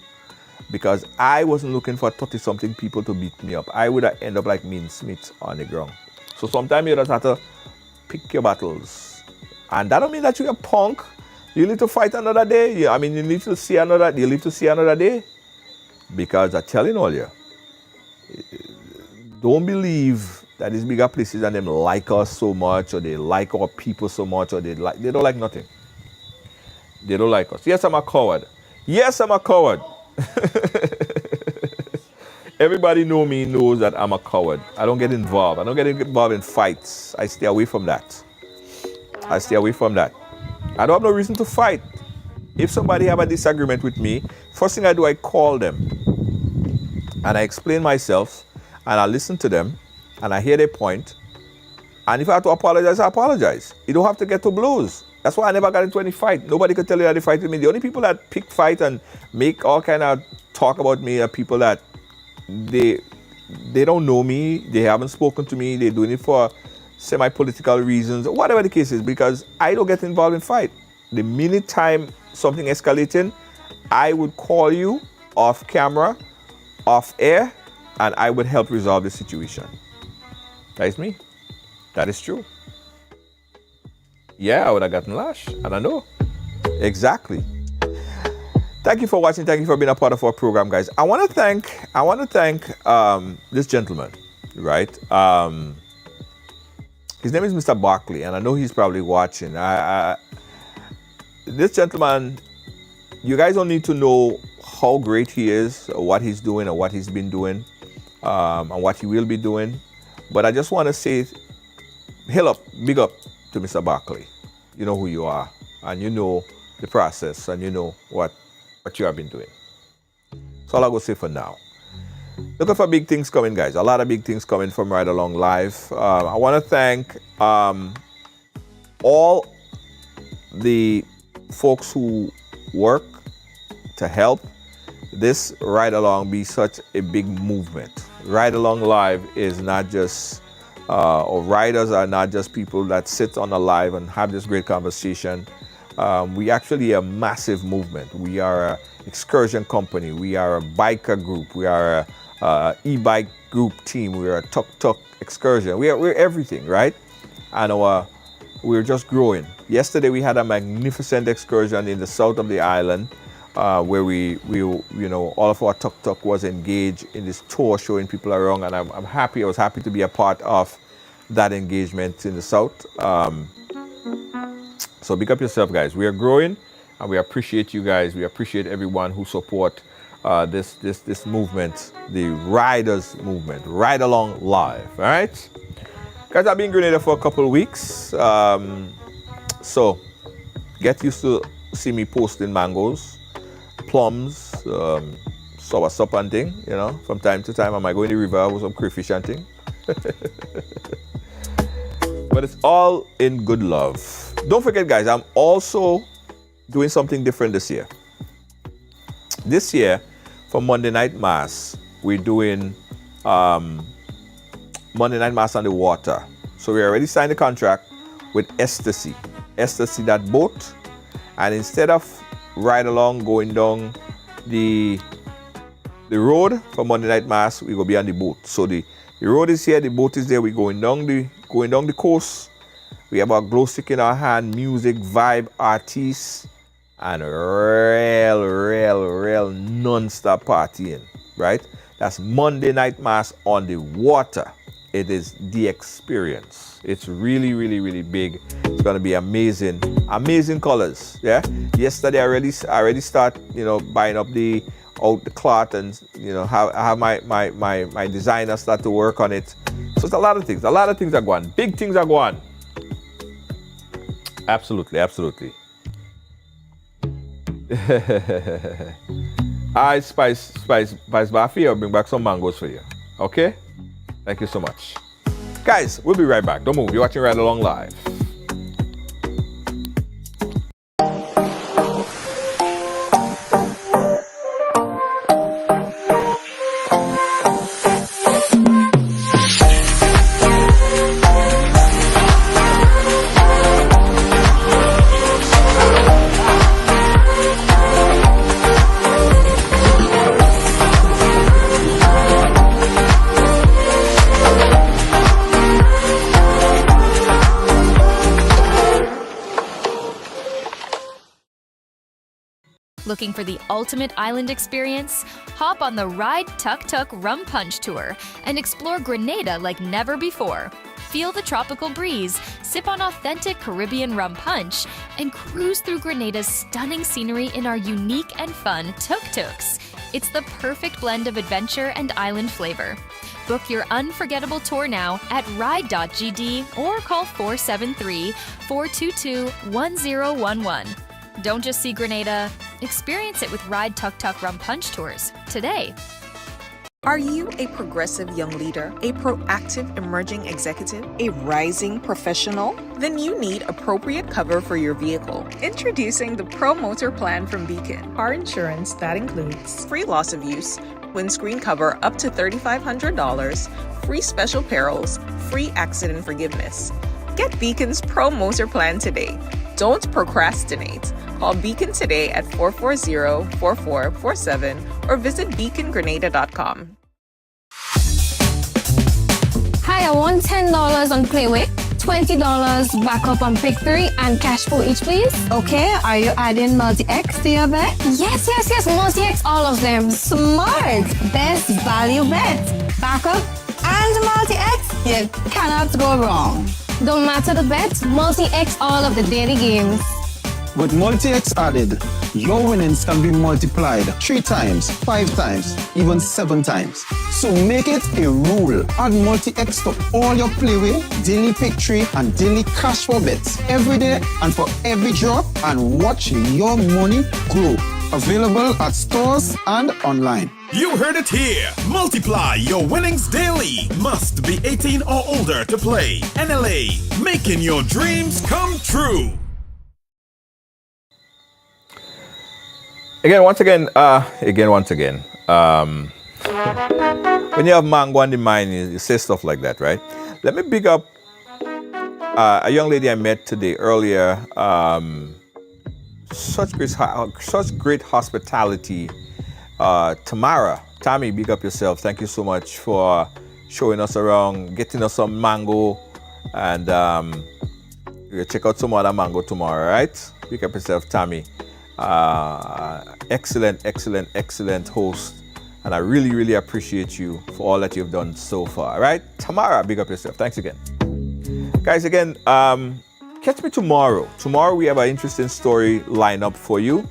Because I wasn't looking for 30-something people to beat me up. I would have ended up like Mean Smith on the ground. So sometimes you just have to pick your battles. And that don't mean that you're a punk. You need to fight another day. You need to see another day. Because I'm telling all you, don't believe that these bigger places and them like us so much, or they like our people so much, or they don't like nothing. They don't like us. Yes, I'm a coward. Everybody knows that I'm a coward. I don't get involved. I don't get involved in fights. I stay away from that. I don't have no reason to fight. If somebody have a disagreement with me, first thing I do, I call them. And I explain myself, and I listen to them, and I hear their point. And if I have to apologize, I apologize. You don't have to get to blows. That's why I never got into any fight. Nobody could tell you that they fight with me. The only people that pick fight and make all kind of talk about me are people that they don't know me, they haven't spoken to me, they're doing it for semi-political reasons, whatever the case is, because I don't get involved in fight. The minute time something escalating, I would call you off camera, off air, and I would help resolve the situation. That is me. That is true. Yeah, I would have gotten lashed, and I know. Exactly. Thank you for watching. Thank you for being a part of our program, guys. I want to thank this gentleman, right? His name is Mr. Barkley, and I know he's probably watching. This gentleman, you guys don't need to know how great he is, or what he's doing, or what he's been doing, and what he will be doing. But I just want to say, big up to Mr. Barkley. You know who you are, and you know the process, and you know what you have been doing. That's all I will say for now. Looking for big things coming, guys. A lot of big things coming from Ride Along Live. I want to thank all the folks who work to help this Ride Along be such a big movement. Ride Along Live is not just, or riders are not just people that sit on a live and have this great conversation. We actually a massive movement. We are an excursion company. We are a biker group. We are a e-bike group team. We are a tuk-tuk excursion. We're everything, right? And we're just growing. Yesterday we had a magnificent excursion in the south of the island, where we all of our tuk-tuk was engaged in this tour showing people around, and I'm happy. I was happy to be a part of that engagement in the south. So big up yourself, guys. We are growing, and we appreciate you guys. We appreciate everyone who support this movement, the riders movement, Ride Along Live. All right, guys. I've been in Grenada for a couple of weeks, so get used to see me posting mangoes, plums, soursop and thing. From time to time, I might go in the river with some crayfish and thing. But it's all in good love. Don't forget, guys, I'm also doing something different this year. This year, for Monday Night Mass, we're doing Monday Night Mass on the water. So we already signed the contract with Ecstasy. Ecstasy, that boat. And instead of ride along going down the road for Monday Night Mass, we will be on the boat. So the road is here, the boat is there. We're going down the coast. We have our glow stick in our hand, music, vibe, artists, and real non-stop partying, right? That's Monday Night Mass on the water. It is the experience. It's really big. It's gonna be amazing colors. Yeah. Yesterday I already start, buying up the cloth and I have my designer start to work on it. So it's a lot of things. A lot of things are going. Big things are going. Absolutely. Alright, Spice Buffy, I'll bring back some mangoes for you. Okay? Thank you so much. Guys, we'll be right back. Don't move. You're watching Ride Along Live. Looking for the ultimate island experience? Hop on the Ride Tuk Tuk Rum Punch Tour and explore Grenada like never before. Feel the tropical breeze, sip on authentic Caribbean rum punch, and cruise through Grenada's stunning scenery in our unique and fun tuk-tuks. It's the perfect blend of adventure and island flavor. Book your unforgettable tour now at ride.gd or call 473-422-1011. Don't just see Grenada, experience it with Ride Tuk Tuk Rum Punch Tours today. Are you a progressive young leader, a proactive emerging executive, a rising professional? Then you need appropriate cover for your vehicle. Introducing the Pro Motor Plan from Beacon. Our insurance that includes free loss of use, windscreen cover up to $3,500, free special perils, free accident forgiveness. Get Beacon's Pro Motor Plan today. Don't procrastinate. Call Beacon today at 440-4447 or visit beacongrenada.com. Hi, I want $10 on Playway, $20 backup on Pick 3, and cash for each, please. Okay, are you adding multi-X to your bet? Yes, multi-X, all of them. Smart! Best value bet. Backup and multi-X. You cannot go wrong. Don't matter the bet, multi-X all of the daily games. With multi-X added, your winnings can be multiplied 3 times, 5 times, even 7 times. So make it a rule. Add multi-X to all your Playway, daily pick 3, and daily cash for bets every day and for every drop, and watch your money grow. Available at stores and online. You heard it here. Multiply your winnings daily. Must be 18 or older to play. NLA, making your dreams come true. Once again, when you have mango on the mind, you say stuff like that, right? Let me big up a young lady I met today earlier. Such great hospitality. Tammy, big up yourself. Thank you so much for showing us around, getting us some mango, and we'll check out some other mango tomorrow, right? Big up yourself, Tammy. Excellent host, and I really appreciate you for all that you've done so far. Right, Tamara, big up yourself. Thanks again, guys. Catch me tomorrow. Tomorrow we have an interesting story lined up for you.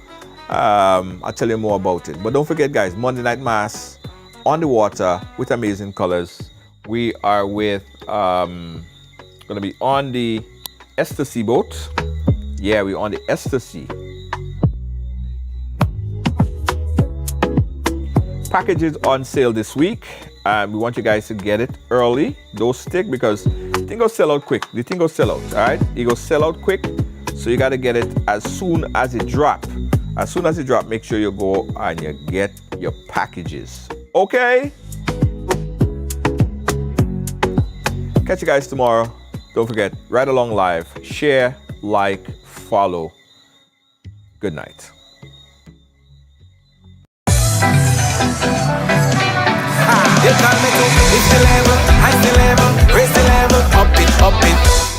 I'll tell you more about it. But don't forget, guys, Monday Night Mass on the water with amazing colors. We are with gonna be on the Ecstasy boat. Yeah, we're on the Ecstasy. Packages on sale this week, and we want you guys to get it early. Don't stick, because the thing will sell out quick. All right, it will sell out quick, so you got to get it as soon as it drop. Make sure you go and you get your packages. Okay. Catch you guys tomorrow. Don't forget, Ride Along Live. Share, like, follow. Good night.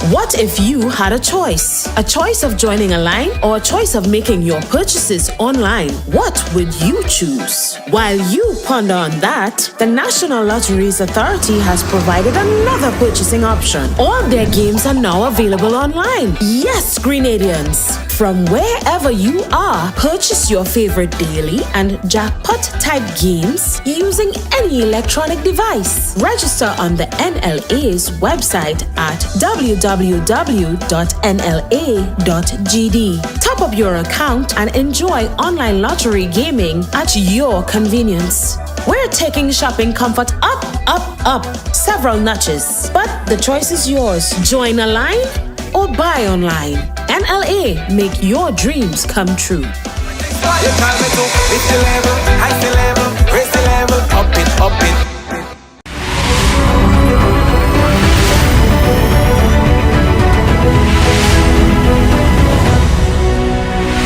What if you had a choice? A choice of joining a line or a choice of making your purchases online? What would you choose? While you ponder on that, the National Lotteries Authority has provided another purchasing option. All their games are now available online. Yes, Grenadians! From wherever you are, purchase your favorite daily and jackpot type games using any electronic device. Register on the NLA's website at www.nla.gd. Top up your account and enjoy online lottery gaming at your convenience. We're taking shopping comfort up, several notches. But the choice is yours. Join a line or buy online. NLA, make your dreams come true.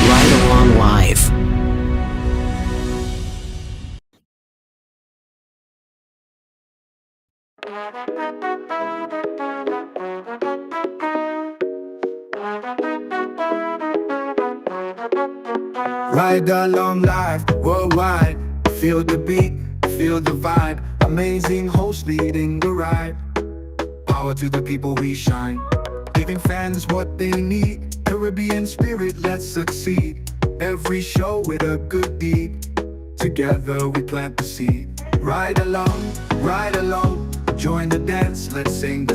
Ride Along Live. Ride along live, worldwide. Feel the beat, feel the vibe. Amazing host leading the ride. Power to the people, we shine. Giving fans what they need. Caribbean spirit, let's succeed. Every show with a good deed. Together we plant the seed. Ride along, join the dance. Let's sing the